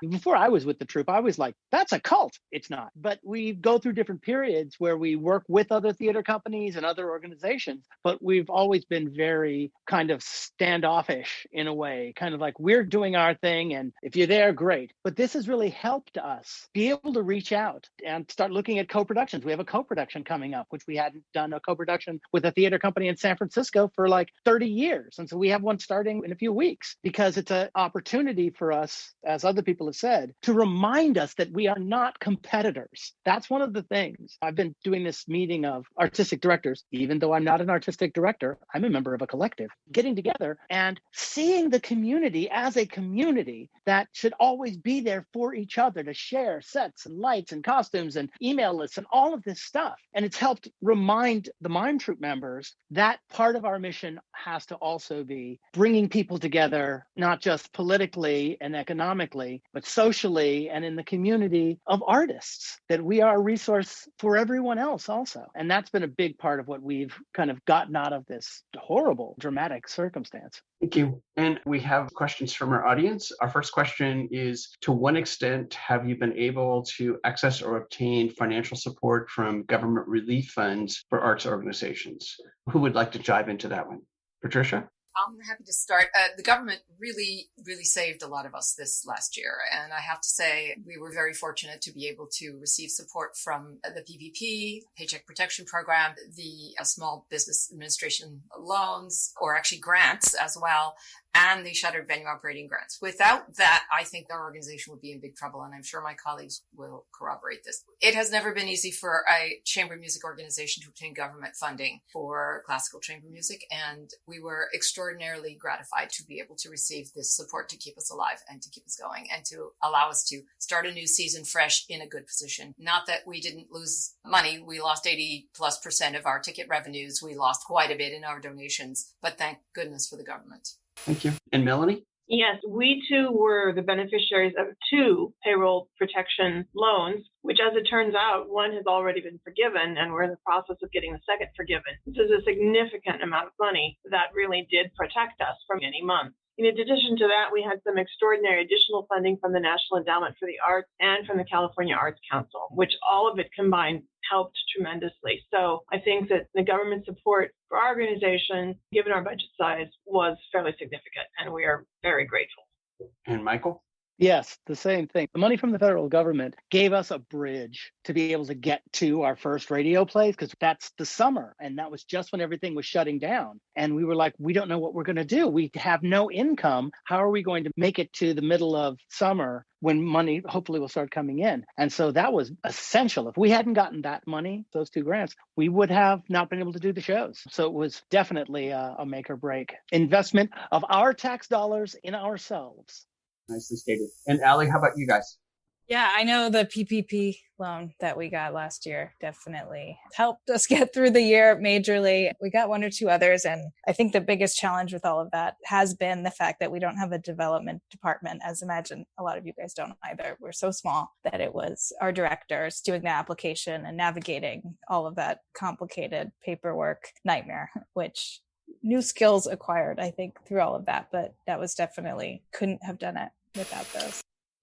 before I was with the troupe, I was like, that's a cult. It's not. But we go through different periods where we work with other theater companies and other organizations, but we've always been very kind of standoffish in a way, kind of like we're doing our thing. And if you're there, great. But this has really helped us be able to reach out and start looking at co-productions. We have a co-production coming up, which we hadn't done a co-production with a theater company in San Francisco for like 30 years. And so we have one starting in a few weeks because it's an opportunity for us, as other people have said, to remind us that we are not competitors. That's one of the things. I've been doing this meeting of artistic directors, even though I'm not an artistic director, I'm a member of a collective, getting together and seeing the community as a community that should always be there for each other to share sets and lights and costumes and email lists and all of this stuff. And it's helped remind the Mime Troupe members that part of our mission has to also be bringing people together, not just politically and economically, but socially and in the community of artists, that we are a resource for everyone else also. And that's been a big part of what we've kind of gotten out of this horrible, dramatic circumstance.
Thank you. And we have questions from our audience. Our first question is, to what extent have you been able to access or obtain financial support from government relief funds for arts organizations? Who would like to dive into that one? Patricia?
I'm happy to start. The government really saved a lot of us this last year. And I have to say, we were very fortunate to be able to receive support from the PPP, Paycheck Protection Program, the Small Business Administration loans, or actually grants as well, and the shuttered venue operating grants. Without that, I think our organization would be in big trouble, and I'm sure my colleagues will corroborate this. It has never been easy for a chamber music organization to obtain government funding for classical chamber music, and we were extraordinarily gratified to be able to receive this support to keep us alive and to keep us going and to allow us to start a new season fresh in a good position. Not that we didn't lose money. We lost 80+% of our ticket revenues. We lost quite a bit in our donations, but thank goodness for the government.
Thank you. And Melanie?
Yes, we too were the beneficiaries of 2 payroll protection loans, which, as it turns out, one has already been forgiven, and we're in the process of getting the second forgiven. This is a significant amount of money that really did protect us for many months. In addition to that, we had some extraordinary additional funding from the National Endowment for the Arts and from the California Arts Council, which all of it combined helped tremendously. So I think that the government support for our organization, given our budget size, was fairly significant, and we are very grateful.
And Michael?
Yes, the same thing. The money from the federal government gave us a bridge to be able to get to our first radio plays, because that's the summer. And that was just when everything was shutting down. And we were like, we don't know what we're going to do. We have no income. How are we going to make it to the middle of summer when money hopefully will start coming in? And so that was essential. If we hadn't gotten that money, those 2 grants, we would have not been able to do the shows. So it was definitely a make or break investment of our tax dollars in ourselves.
Nicely stated. And Allie, how about you guys?
Yeah, I know the PPP loan that we got last year definitely helped us get through the year majorly. We got one or two others. And I think the biggest challenge with all of that has been the fact that we don't have a development department, as imagine a lot of you guys don't either. We're so small that it was our directors doing the application and navigating all of that complicated paperwork nightmare, which new skills acquired, I think, through all of that. But that was definitely, couldn't have done it without those.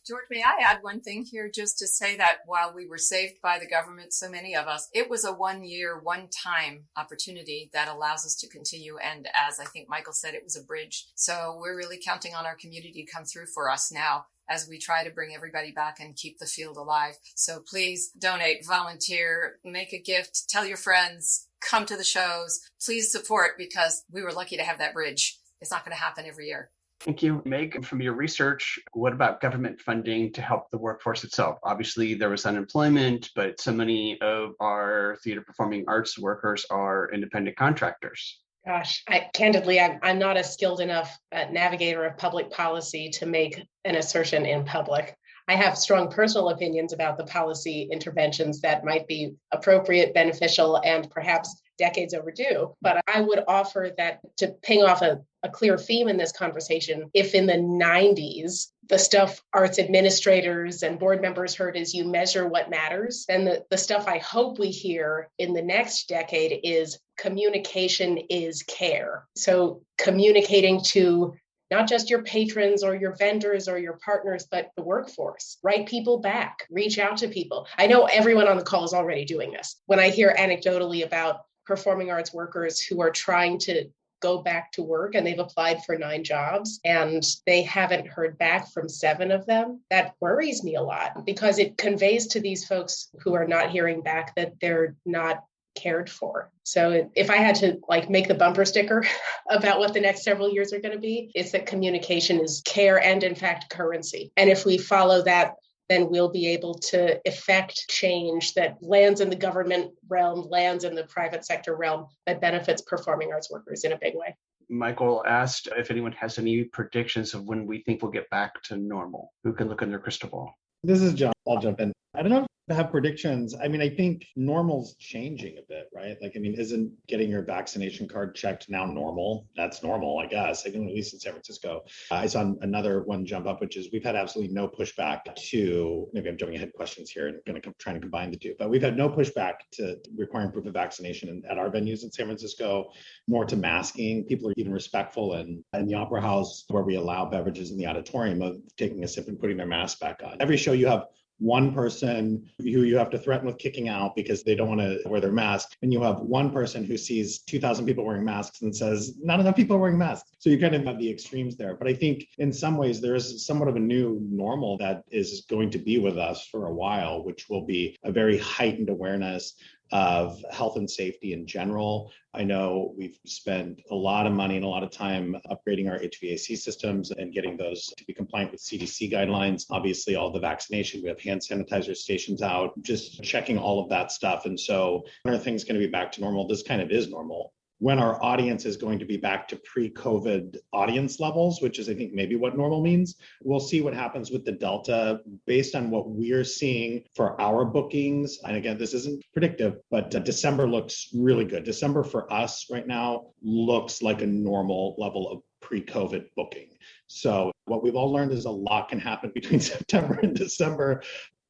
George, may I add one thing here just to say that while we were saved by the government, so many of us, it was a 1 year, one-time opportunity that allows us to continue. And as I think Michael said, it was a bridge. So we're really counting on our community to come through for us now as we try to bring everybody back and keep the field alive. So please donate, volunteer, make a gift, tell your friends, come to the shows, please support, because we were lucky to have that bridge. It's not going to happen every year.
Thank you. Meg, from your research, what about government funding to help the workforce itself? Obviously, there was unemployment, but so many of our theater performing arts workers are independent contractors.
Gosh, I'm not a skilled enough navigator of public policy to make an assertion in public. I have strong personal opinions about the policy interventions that might be appropriate, beneficial, and perhaps decades overdue. But I would offer that to ping off a clear theme in this conversation, if in the 90s, the stuff arts administrators and board members heard is you measure what matters, then the stuff I hope we hear in the next decade is communication is care. So communicating to not just your patrons or your vendors or your partners, but the workforce. Write people back, reach out to people. I know everyone on the call is already doing this. When I hear anecdotally about performing arts workers who are trying to go back to work and they've applied for 9 jobs and they haven't heard back from 7 of them, that worries me a lot because it conveys to these folks who are not hearing back that they're not cared for. So if I had to make the bumper sticker about what the next several years are going to be, it's that communication is care and in fact currency. And if we follow that, then we'll be able to effect change that lands in the government realm, lands in the private sector realm that benefits performing arts workers in a big way.
Michael asked if anyone has any predictions of when we think we'll get back to normal. Who can look in their crystal ball?
This is John. I'll jump in. I don't know if I have predictions. I mean, I think normal's changing a bit, right? Isn't getting your vaccination card checked now normal? That's normal, I guess. At least in San Francisco. I saw another one jump up, which is we've had absolutely no pushback to, maybe I'm jumping ahead questions here and going to try to combine the two, but we've had no pushback to requiring proof of vaccination at our venues in San Francisco, nor to masking. People are even respectful in the Opera House where we allow beverages in the auditorium of taking a sip and putting their mask back on. Every show you have one person who you have to threaten with kicking out because they don't want to wear their mask. And you have one person who sees 2,000 people wearing masks and says, not enough people are wearing masks. So you kind of have the extremes there. But I think in some ways, there is somewhat of a new normal that is going to be with us for a while, which will be a very heightened awareness of health and safety in general. I know we've spent a lot of money and a lot of time upgrading our HVAC systems and getting those to be compliant with CDC guidelines. Obviously, all the vaccination, we have hand sanitizer stations out, just checking all of that stuff. And so when are things going to be back to normal? This kind of is normal. When our audience is going to be back to pre-COVID audience levels, which is, I think, maybe what normal means. We'll see what happens with the Delta based on what we're seeing for our bookings. And again, this isn't predictive, but December looks really good. December for us right now looks like a normal level of pre-COVID booking. So what we've all learned is a lot can happen between September and December.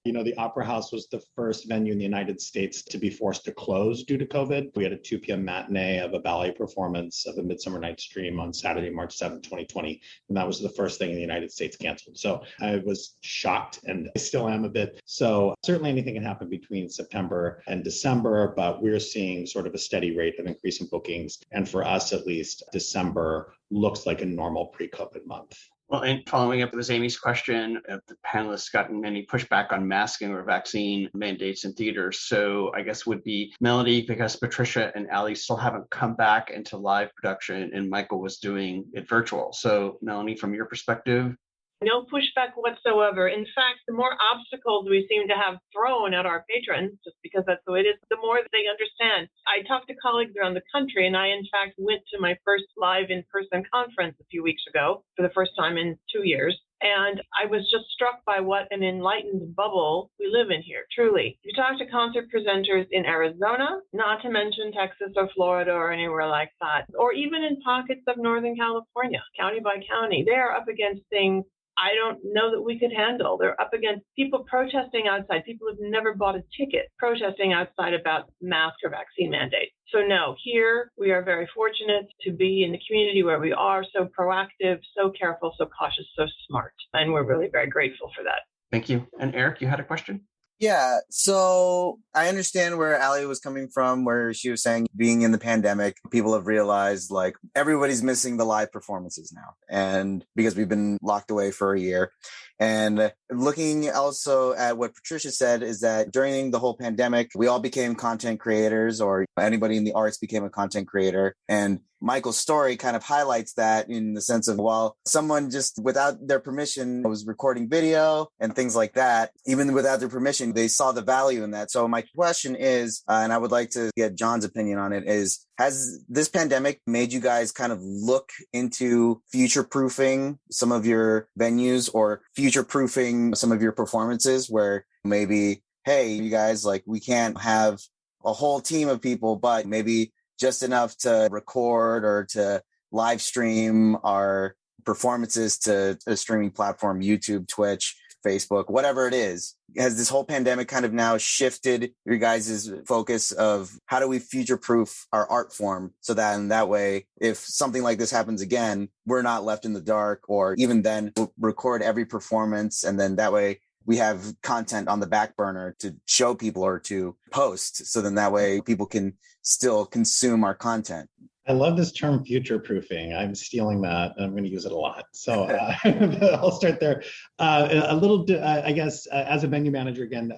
The Opera House was the first venue in the United States to be forced to close due to COVID. We had a 2 p.m. matinee of a ballet performance of A Midsummer Night's Dream on Saturday, March 7, 2020. And that was the first thing in the United States canceled. So I was shocked, and I still am a bit. So certainly anything can happen between September and December, but we're seeing sort of a steady rate of increase in bookings. And for us, at least, December looks like a normal pre-COVID month.
Well, and following up with Amy's question, have the panelists gotten any pushback on masking or vaccine mandates in theaters? So I guess would be Melanie, because Patricia and Allie still haven't come back into live production and Michael was doing it virtual. So Melanie, from your perspective?
No pushback whatsoever. In fact, the more obstacles we seem to have thrown at our patrons, just because that's the way it is, the more they understand. I talked to colleagues around the country, and I, in fact, went to my first live in-person conference a few weeks ago for the first time in 2 years. And I was just struck by what an enlightened bubble we live in here, truly. You talk to concert presenters in Arizona, not to mention Texas or Florida or anywhere like that, or even in pockets of Northern California, county by county, they are up against things I don't know that we could handle. They're up against people protesting outside, people who've never bought a ticket, protesting outside about mask or vaccine mandates. So no, here we are very fortunate to be in the community where we are so proactive, so careful, so cautious, so smart. And we're really very grateful for that.
Thank you. And Eric, you had a question?
Yeah, so I understand where Allie was coming from, where she was saying being in the pandemic, people have realized like everybody's missing the live performances now. And because we've been locked away for a year. And looking also at what Patricia said is that during the whole pandemic, we all became content creators, or anybody in the arts became a content creator. And Michael's story kind of highlights that in the sense of, well, someone just without their permission was recording video and things like that. Even without their permission, they saw the value in that. So my question is, and I would like to get John's opinion on it, is has this pandemic made you guys kind of look into future-proofing some of your venues or future-proofing some of your performances where maybe, hey, you guys, like we can't have a whole team of people, but maybe just enough to record or to live stream our performances to a streaming platform, YouTube, Twitch, Facebook, whatever it is. Has this whole pandemic kind of now shifted your guys' focus of how do we future-proof our art form so that in that way, if something like this happens again, we're not left in the dark, or even then we'll record every performance and then that way we have content on the back burner to show people or to post. So then that way people can still consume our content.
I love this term future proofing. I'm stealing that and I'm going to use it a lot. So I'll start there. I guess, as a venue manager, again,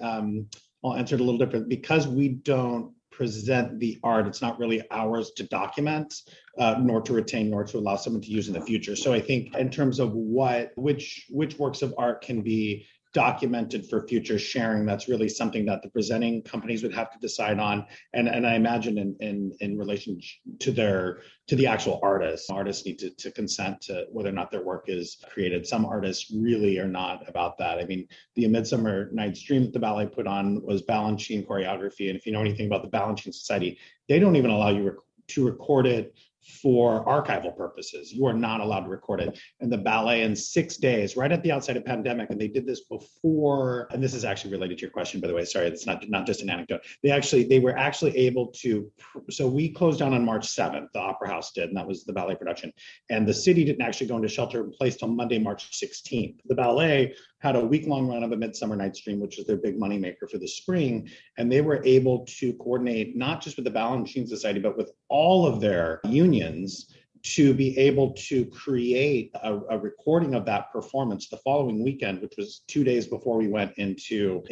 I'll answer it a little different. Because we don't present the art, it's not really ours to document, nor to retain, nor to allow someone to use in the future. So I think in terms of which works of art can be documented for future sharing, that's really something that the presenting companies would have to decide on. And I imagine in relation to the actual artists need to consent to whether or not their work is created. Some artists really are not about that. I mean, the Midsummer Night's Dream that the ballet put on was Balanchine choreography. And if you know anything about the Balanchine Society, they don't even allow you to record it for archival purposes. You are not allowed to record it. And the ballet in 6 days, right at the outset of pandemic, and they did this before, and this is actually related to your question, by the way, sorry, it's not just an anecdote. They were actually able to, so we closed down on March 7th, the Opera House did, and that was the ballet production. And the city didn't actually go into shelter in place till Monday, March 16th. The ballet had a week-long run of A Midsummer Night's Dream, which is their big moneymaker for the spring. And they were able to coordinate not just with the Balanchine Society, but with all of their unions to be able to create a recording of that performance the following weekend, which was 2 days before we went into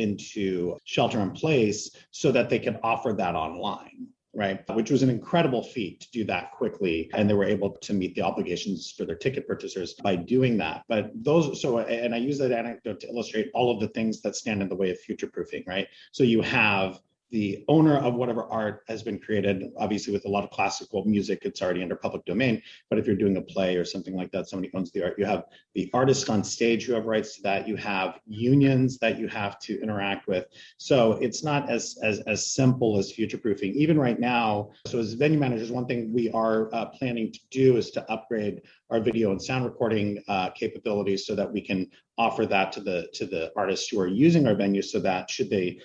shelter in place, so that they could offer that online. Right, which was an incredible feat to do that quickly. And they were able to meet the obligations for their ticket purchasers by doing that. But and I use that anecdote to illustrate all of the things that stand in the way of future proofing, right? So you have the owner of whatever art has been created, obviously with a lot of classical music, it's already under public domain. But if you're doing a play or something like that, somebody owns the art. You have the artists on stage who have rights to that. You have unions that you have to interact with. So it's not as simple as future proofing. Even right now, so as venue managers, one thing we are planning to do is to upgrade our video and sound recording capabilities so that we can offer that to the artists who are using our venue, so that should they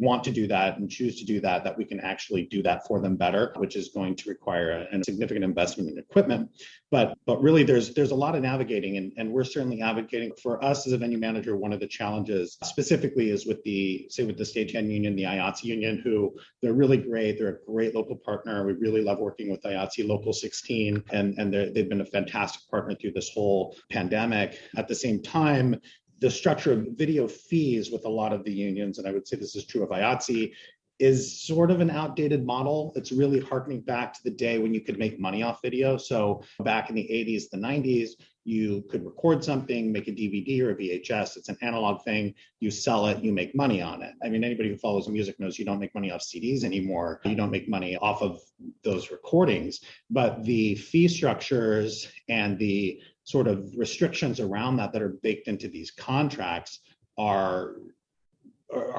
want to do that and choose to do that, that we can actually do that for them better, which is going to require a significant investment in equipment. But really there's a lot of navigating, and we're certainly advocating. For us as a venue manager, one of the challenges specifically is with the stagehand union, the IATSE union, who they're really great. They're a great local partner. We really love working with IATSE Local 16, and they've been a fantastic partner through this whole pandemic. At the same time, the structure of video fees with a lot of the unions, and I would say this is true of IATSE, is sort of an outdated model. It's really harkening back to the day when you could make money off video. So back in the 80s, the 90s, you could record something, make a DVD or a VHS. It's an analog thing. You sell it, you make money on it. I mean, anybody who follows music knows you don't make money off CDs anymore. You don't make money off of those recordings. But the fee structures and the sort of restrictions around that are baked into these contracts are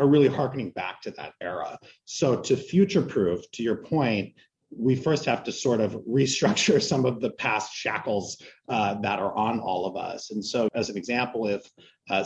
really harkening back to that era. So to future-proof, to your point, we first have to sort of restructure some of the past shackles that are on all of us. And so as an example, if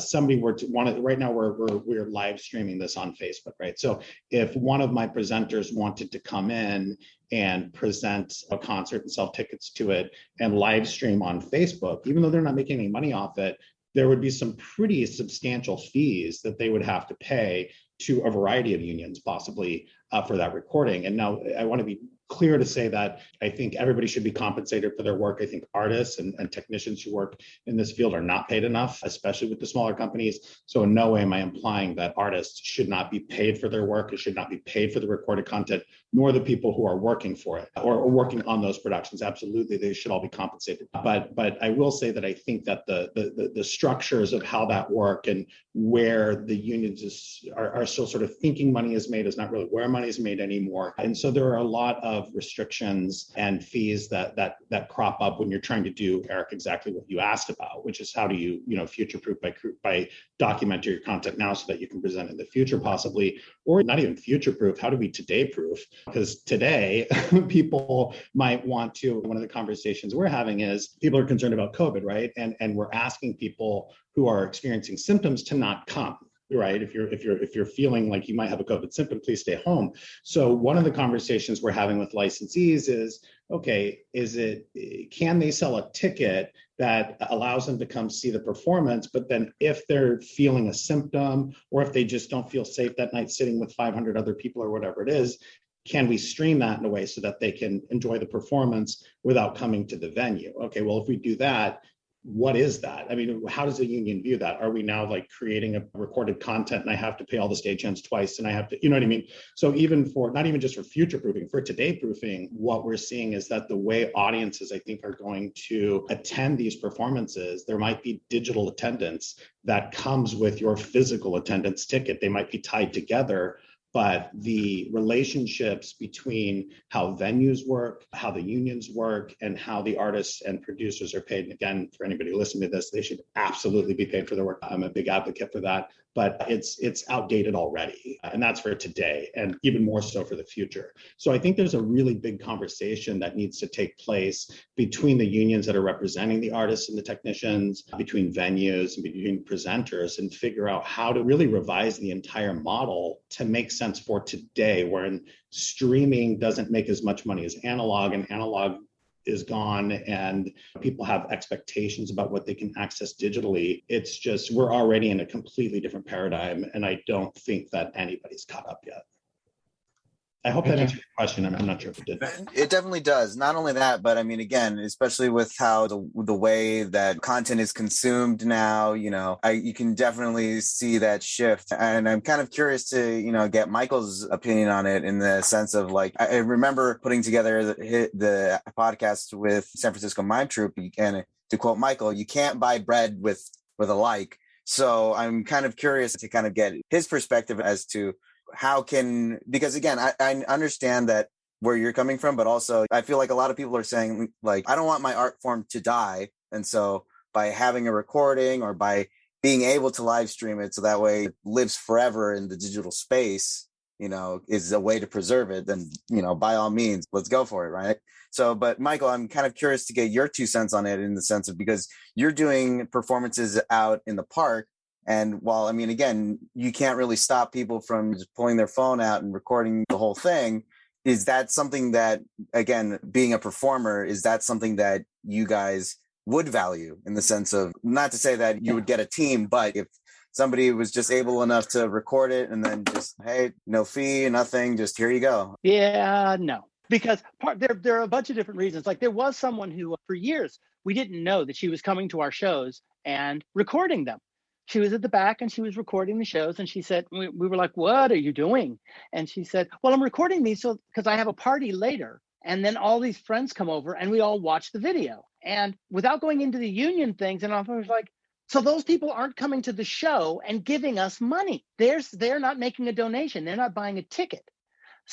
somebody were to want to, right now we're live streaming this on Facebook, right? So if one of my presenters wanted to come in and present a concert and sell tickets to it and live stream on Facebook, even though they're not making any money off it, there would be some pretty substantial fees that they would have to pay to a variety of unions, possibly for that recording. And now I want to be clear to say that I think everybody should be compensated for their work. I think artists and technicians who work in this field are not paid enough, especially with the smaller companies. So in no way am I implying that artists should not be paid for their work. It should not be paid for the recorded content, nor the people who are working for it or working on those productions. Absolutely, they should all be compensated. But I will say that I think that the structures of how that work and where the unions are still sort of thinking money is made is not really where money is made anymore. And so there are a lot of restrictions and fees that crop up when you're trying to do, Eric, exactly what you asked about, which is how do you future-proof by documenting your content now so that you can present in the future possibly, or not even future-proof, how do we today-proof? Because today people might want to, one of the conversations we're having is people are concerned about COVID, right? And we're asking people who are experiencing symptoms to not come. Right. If you're feeling like you might have a COVID symptom, please stay home. So one of the conversations we're having with licensees is, okay, can they sell a ticket that allows them to come see the performance, but then if they're feeling a symptom or if they just don't feel safe that night sitting with 500 other people or whatever it is, can we stream that in a way so that they can enjoy the performance without coming to the venue? Okay, well, if we do that, what is that? I mean, how does the union view that? Are we now like creating a recorded content and I have to pay all the stagehands twice and I have to, you know what I mean? So even for, not even just for future proofing, for today proofing, what we're seeing is that the way audiences, I think, are going to attend these performances, there might be digital attendance that comes with your physical attendance ticket. They might be tied together, but the relationships between how venues work, how the unions work, and how the artists and producers are paid, and again, for anybody listening to this, they should absolutely be paid for their work. I'm a big advocate for that, but it's outdated already. And that's for today, and even more so for the future. So I think there's a really big conversation that needs to take place between the unions that are representing the artists and the technicians, between venues and between presenters, and figure out how to really revise the entire model to make sense for today, wherein streaming doesn't make as much money as analog, and analog is gone, and people have expectations about what they can access digitally. It's just, we're already in a completely different paradigm, and I don't think that anybody's caught up yet. I hope that answered your question. I'm not sure if it did.
It definitely does. Not only that, but I mean, again, especially with how the way that content is consumed now, you can definitely see that shift. And I'm kind of curious to, get Michael's opinion on it, in the sense of, like, I remember putting together the podcast with San Francisco Mime Troupe, and to quote Michael, you can't buy bread with a like. So I'm kind of curious to kind of get his perspective as to because again, I understand that where you're coming from, but also I feel like a lot of people are saying, like, I don't want my art form to die. And so by having a recording or by being able to live stream it so that way it lives forever in the digital space, is a way to preserve it, then, by all means, let's go for it. Right. So, but Michael, I'm kind of curious to get your 2 cents on it, in the sense of, because you're doing performances out in the park. And while, I mean, again, you can't really stop people from just pulling their phone out and recording the whole thing. Is that something that, again, being a performer, is that something that you guys would value, in the sense of, not to say that you would get a team, but if somebody was just able enough to record it and then just, hey, no fee, nothing, just here you go?
Yeah, no. Because there are a bunch of different reasons. Like, there was someone who, for years, we didn't know that she was coming to our shows and recording them. She was at the back and she was recording the shows, and she said, we were like, what are you doing? And she said, well, I'm recording these because I have a party later, and then all these friends come over and we all watch the video. And without going into the union things, and I was like, so those people aren't coming to the show and giving us money. They're not making a donation. They're not buying a ticket.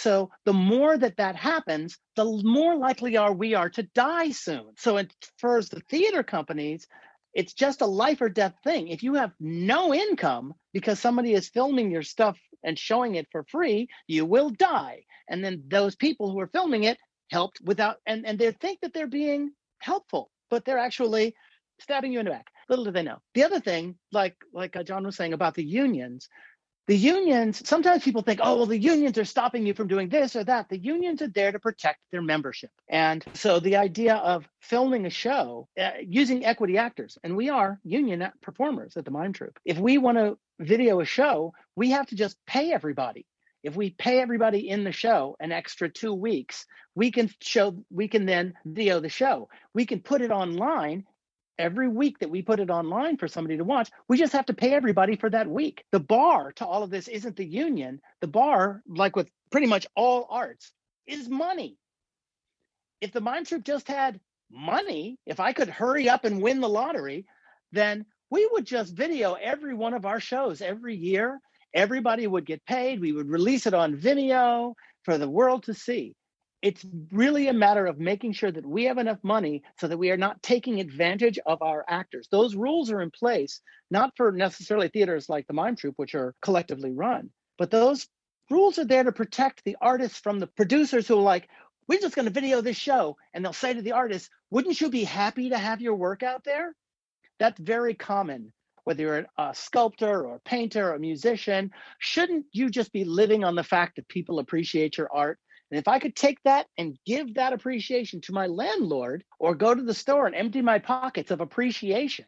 So the more that happens, the more likely we are to die soon. So for the theater companies, it's just a life or death thing. If you have no income because somebody is filming your stuff and showing it for free, you will die. And then those people who are filming it helped without, and they think that they're being helpful, but they're actually stabbing you in the back. Little do they know. The other thing, like John was saying about the unions, sometimes people think, oh, well, the unions are stopping you from doing this or that. The unions are there to protect their membership. And so the idea of filming a show using equity actors, and we are union performers at the Mime Troupe. If we want to video a show, we have to just pay everybody. If we pay everybody in the show an extra 2 weeks, we can then video the show. We can put it online. Every week that we put it online for somebody to watch, we just have to pay everybody for that week. The bar to all of this isn't the union. The bar, like with pretty much all arts, is money. If the Mime Troupe just had money, if I could hurry up and win the lottery, then we would just video every one of our shows every year. Everybody would get paid. We would release it on Vimeo for the world to see. It's really a matter of making sure that we have enough money so that we are not taking advantage of our actors. Those rules are in place, not for necessarily theaters like the Mime Troupe, which are collectively run, but those rules are there to protect the artists from the producers who are like, we're just going to video this show. And they'll say to the artist, wouldn't you be happy to have your work out there? That's very common. Whether you're a sculptor or a painter or a musician, shouldn't you just be living on the fact that people appreciate your art? And if I could take that and give that appreciation to my landlord, or go to the store and empty my pockets of appreciation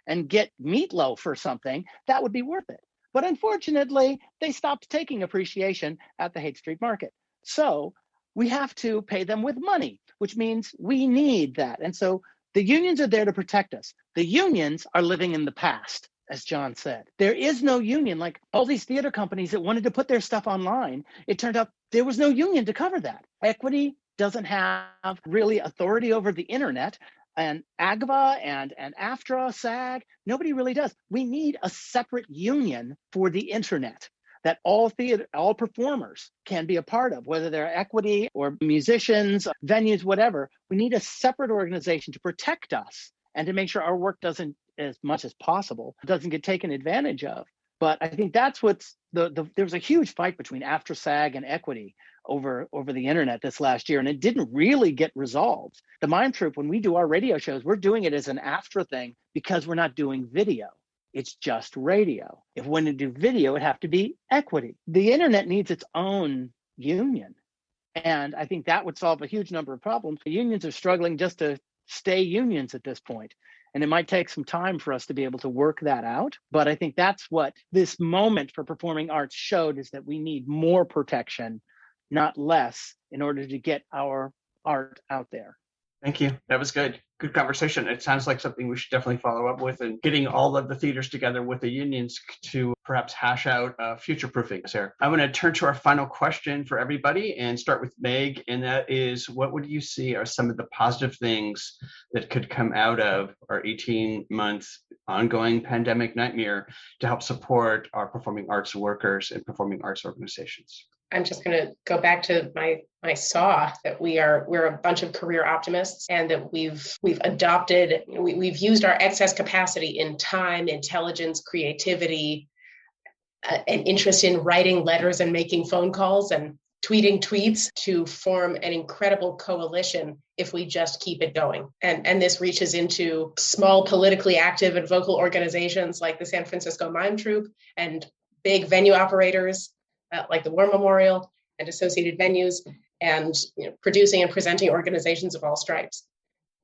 and get meatloaf or something, that would be worth it. But unfortunately, they stopped taking appreciation at the Haight Street Market. So we have to pay them with money, which means we need that. And so the unions are there to protect us. The unions are living in the past, as John said. There is no union. Like all these theater companies that wanted to put their stuff online, it turned out there was no union to cover that. Equity doesn't have really authority over the internet, and AGVA and AFTRA, SAG, nobody really does. We need a separate union for the internet that all performers can be a part of, whether they're equity or musicians, venues, whatever. We need a separate organization to protect us and to make sure our work doesn't, as much as possible, doesn't get taken advantage of. But I think that's what's there's a huge fight between AFTRA, SAG, and equity over the internet this last year, and it didn't really get resolved. The Mime Troupe, when we do our radio shows, we're doing it as an AFTRA thing because we're not doing video. It's just radio. If we want to do video, it'd have to be equity. The internet needs its own union. And I think that would solve a huge number of problems. The unions are struggling just to stay unions at this point. And it might take some time for us to be able to work that out. But I think that's what this moment for performing arts showed, is that we need more protection, not less, in order to get our art out there.
Thank you. That was good. Good conversation. It sounds like something we should definitely follow up with, and getting all of the theaters together with the unions to perhaps hash out future proofing here. I'm going to turn to our final question for everybody and start with Meg. And that is, what would you see are some of the positive things that could come out of our 18-month ongoing pandemic nightmare to help support our performing arts workers and performing arts organizations?
I'm just going to go back to my saw that we're a bunch of career optimists, and that we've used our excess capacity in time, intelligence, creativity, an interest in writing letters and making phone calls and tweeting tweets to form an incredible coalition if we just keep it going. And this reaches into small politically active and vocal organizations like the San Francisco Mime Troupe, and big venue operators like the War Memorial and associated venues, and producing and presenting organizations of all stripes.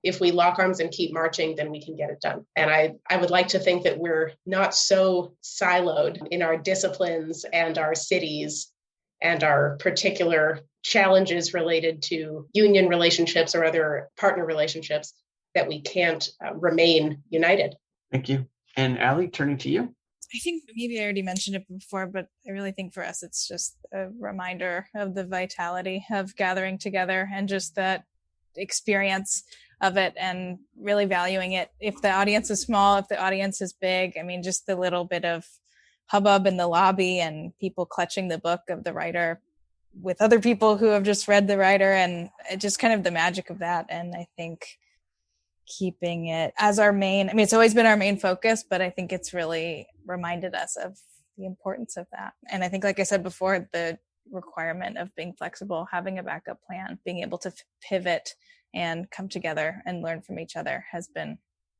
If we lock arms and keep marching, then we can get it done. And I would like to think that we're not so siloed in our disciplines and our cities and our particular challenges related to union relationships or other partner relationships that we can't remain united.
Thank you. And Allie, turning to you.
I think maybe I already mentioned it before, but I really think for us, it's just a reminder of the vitality of gathering together and just that experience of it, and really valuing it. If the audience is small, if the audience is big, I mean, just the little bit of hubbub in the lobby and people clutching the book of the writer with other people who have just read the writer, and just kind of the magic of that. And I think keeping it as our main, I mean, it's always been our main focus, but I think it's really reminded us of the importance of that. And I think, like I said before, the requirement of being flexible, having a backup plan, being able to pivot and come together and learn from each other has been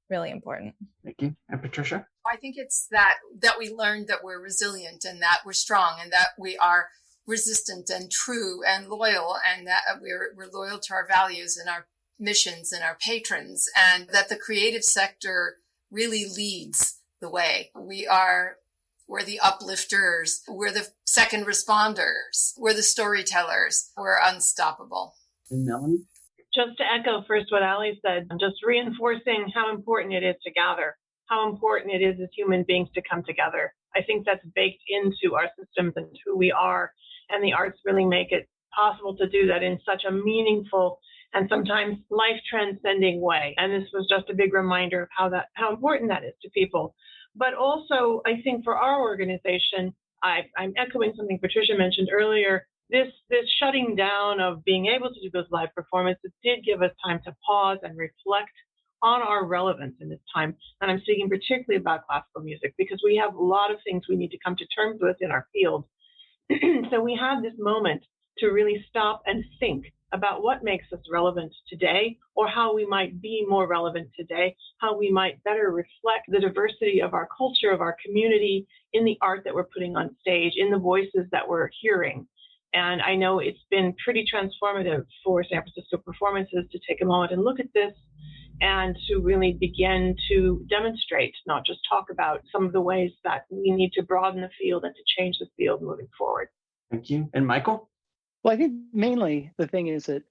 really important.
Thank you. And Patricia?
I think it's that we learned that we're resilient and that we're strong and that we are resistant and true and loyal, and that we're loyal to our values and our missions and our patrons, and that the creative sector really leads the way. We're the uplifters, we're the second responders, we're the storytellers, we're unstoppable.
And Melanie?
Just to echo first what Allie said, just reinforcing how important it is to gather, how important it is as human beings to come together. I think that's baked into our systems and who we are, and the arts really make it possible to do that in such a meaningful and sometimes life-transcending way. And this was just a big reminder of how important that is to people. But also, I think for our organization, I'm echoing something Patricia mentioned earlier. This shutting down of being able to do those live performances did give us time to pause and reflect on our relevance in this time. And I'm speaking particularly about classical music, because we have a lot of things we need to come to terms with in our field. So we had this moment to really stop and think about what makes us relevant today, or how we might be more relevant today, how we might better reflect the diversity of our culture, of our community, in the art that we're putting on stage, in the voices that we're hearing. And I know it's been pretty transformative for San Francisco Performances to take a moment and look at this and to really begin to demonstrate, not just talk about, some of the ways that we need to broaden the field and to change the field moving forward.
Thank you. And Michael?
Well, I think mainly the thing is that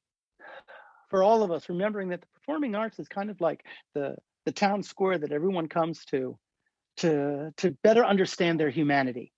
for all of us, remembering that the performing arts is kind of like the town square that everyone comes to better understand their humanity,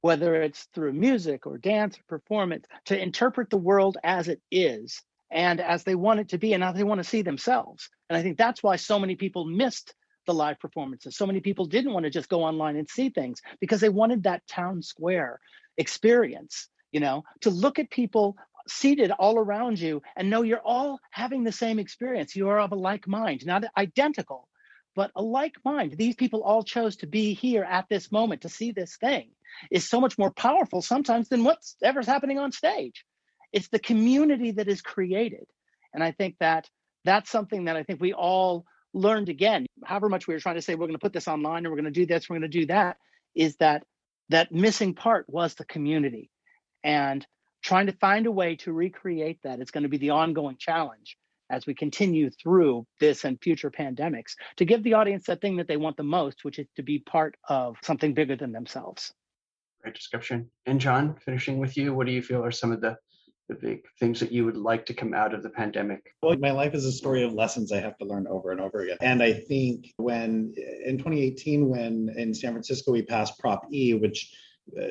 whether it's through music or dance or performance, to interpret the world as it is and as they want it to be and how they want to see themselves. And I think that's why so many people missed the live performances. So many people didn't want to just go online and see things because they wanted that town square experience, to look at people seated all around you and know you're all having the same experience. You are of a like mind, not identical, but a like mind. These people all chose to be here at this moment to see this thing is so much more powerful sometimes than whatever's happening on stage. It's the community that is created. And I think that's something that I think we all learned again, however much we were trying to say, we're going to put this online and we're going to do this, we're going to do that, is that missing part was the community. And trying to find a way to recreate that is going to be the ongoing challenge as we continue through this and future pandemics, to give the audience that thing that they want the most, which is to be part of something bigger than themselves.
Great description. And John, finishing with you, what do you feel are some of the big things that you would like to come out of the pandemic?
Well, my life is a story of lessons I have to learn over and over again. And I think when in 2018, when in San Francisco we passed Prop E, which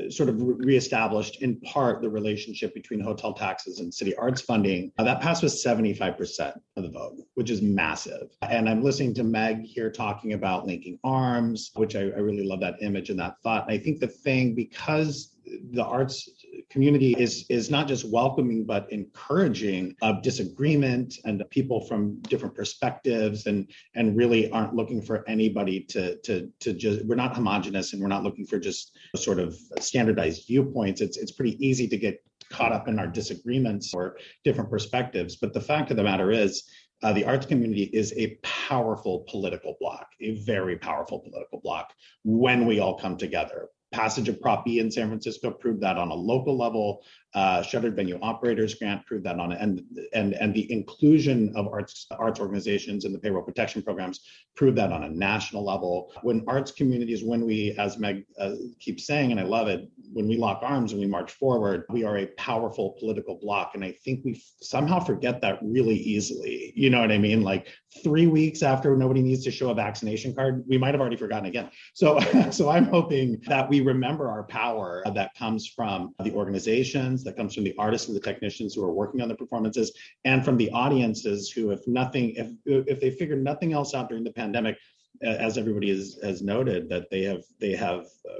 sort of reestablished in part the relationship between hotel taxes and city arts funding, that passed with 75% of the vote, which is massive. And I'm listening to Meg here talking about linking arms, which I really love that image and that thought. And I think the thing, because the arts community is not just welcoming, but encouraging of disagreement and people from different perspectives, and really aren't looking for anybody to just, we're not homogenous and we're not looking for just sort of standardized viewpoints. It's pretty easy to get caught up in our disagreements or different perspectives. But the fact of the matter is, the arts community is a powerful political bloc, a very powerful political bloc when we all come together. Passage of Prop E in San Francisco proved that on a local level. Shuttered Venue Operators Grant proved that on, and the inclusion of arts organizations in the payroll protection programs proved that on a national level. When arts communities, when we, as Meg keeps saying, and I love it, when we lock arms and we march forward, we are a powerful political bloc. And I think we somehow forget that really easily. You know what I mean? Like 3 weeks after nobody needs to show a vaccination card, we might have already forgotten again. So I'm hoping that we remember our power that comes from the organizations, that comes from the artists and the technicians who are working on the performances, and from the audiences who, if they figured nothing else out during the pandemic, as everybody has noted, that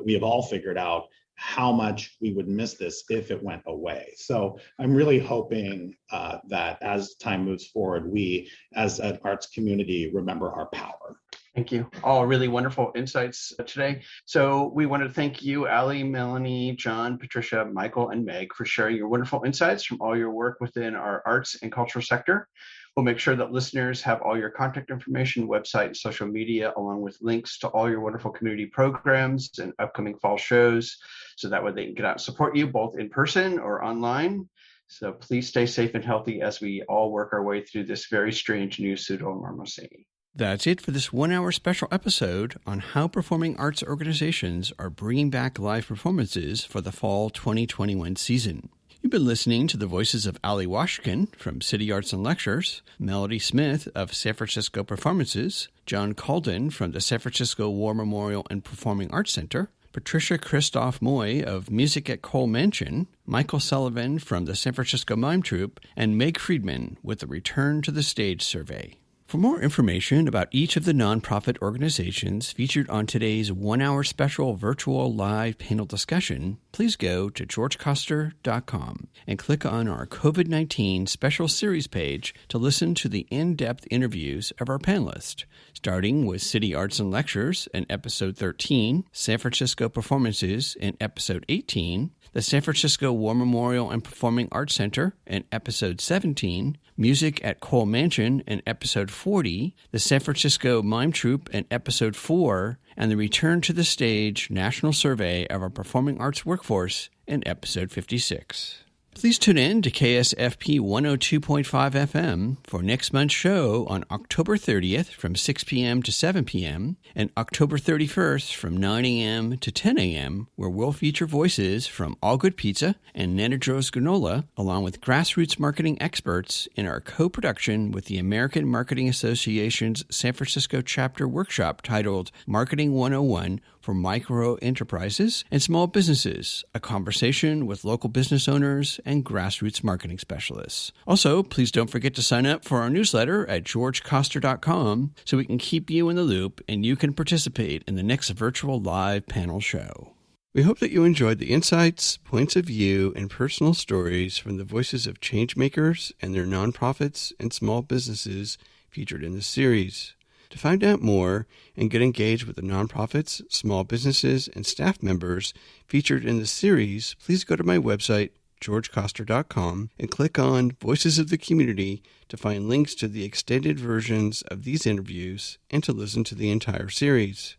we have all figured out how much we would miss this if it went away. So I'm really hoping that as time moves forward, we as an arts community remember our power.
Thank you. All really wonderful insights today. So we want to thank you, Allie, Melanie, John, Patricia, Michael, and Meg for sharing your wonderful insights from all your work within our arts and cultural sector. We'll make sure that listeners have all your contact information, website, and social media, along with links to all your wonderful community programs and upcoming fall shows, so that way they can get out and support you both in person or online. So please stay safe and healthy as we all work our way through this very strange new pseudo-normalcy.
That's it for this 1-hour special episode on how performing arts organizations are bringing back live performances for the fall 2021 season. You've been listening to the voices of Allie Washkin from City Arts and Lectures, Melanie Smith of San Francisco Performances, John Caldon from the San Francisco War Memorial and Performing Arts Center, Patricia Kristof Moy of Music at Kohl Mansion, Michael Sullivan from the San Francisco Mime Troupe, and Meg Friedman with the Return to the Stage survey. For more information about each of the nonprofit organizations featured on today's 1-hour special virtual live panel discussion, please go to georgecoster.com and click on our COVID-19 special series page to listen to the in-depth interviews of our panelists, starting with City Arts and Lectures in Episode 13, San Francisco Performances in Episode 18, the San Francisco War Memorial and Performing Arts Center in Episode 17, Music at Kohl Mansion in Episode 40, the San Francisco Mime Troupe in Episode 4, and the Return to the Stage National Survey of our Performing Arts Workforce in Episode 56. Please tune in to KSFP 102.5 FM for next month's show on October 30th from 6 p.m. to 7 p.m. and October 31st from 9 a.m. to 10 a.m., where we'll feature voices from All Good Pizza and Nana Joe's Granola, along with grassroots marketing experts in our co-production with the American Marketing Association's San Francisco chapter workshop titled Marketing 101 for Micro Enterprises and Small Businesses, a conversation with local business owners and grassroots marketing specialists. Also, please don't forget to sign up for our newsletter at georgecoster.com so we can keep you in the loop and you can participate in the next virtual live panel show. We hope that you enjoyed the insights, points of view, and personal stories from the voices of changemakers and their nonprofits and small businesses featured in this series. To find out more and get engaged with the nonprofits, small businesses, and staff members featured in the series, please go to my website, georgecoster.com, and click on Voices of the Community to find links to the extended versions of these interviews and to listen to the entire series.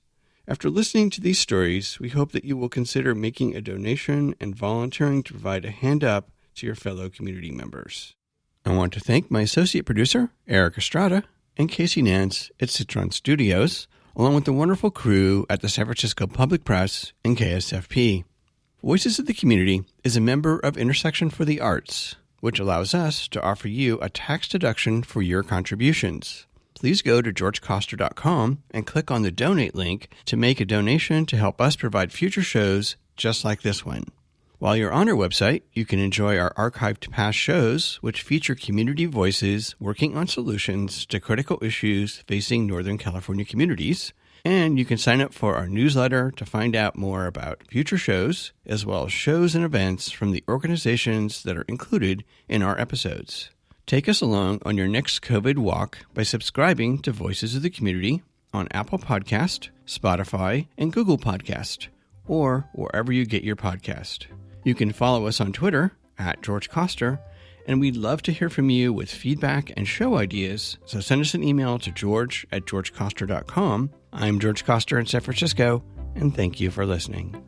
After listening to these stories, we hope that you will consider making a donation and volunteering to provide a hand up to your fellow community members. I want to thank my associate producer, Eric Estrada, and Casey Nance at Citron Studios, along with the wonderful crew at the San Francisco Public Press and KSFP. Voices of the Community is a member of Intersection for the Arts, which allows us to offer you a tax deduction for your contributions. Please go to georgecoster.com and click on the donate link to make a donation to help us provide future shows just like this one. While you're on our website, you can enjoy our archived past shows, which feature community voices working on solutions to critical issues facing Northern California communities. And you can sign up for our newsletter to find out more about future shows, as well as shows and events from the organizations that are included in our episodes. Take us along on your next COVID walk by subscribing to Voices of the Community on Apple Podcast, Spotify, and Google Podcast, or wherever you get your podcast. You can follow us on Twitter at George Coster, and we'd love to hear from you with feedback and show ideas, so send us an email to george@georgecoster.com. I'm George Coster in San Francisco, and thank you for listening.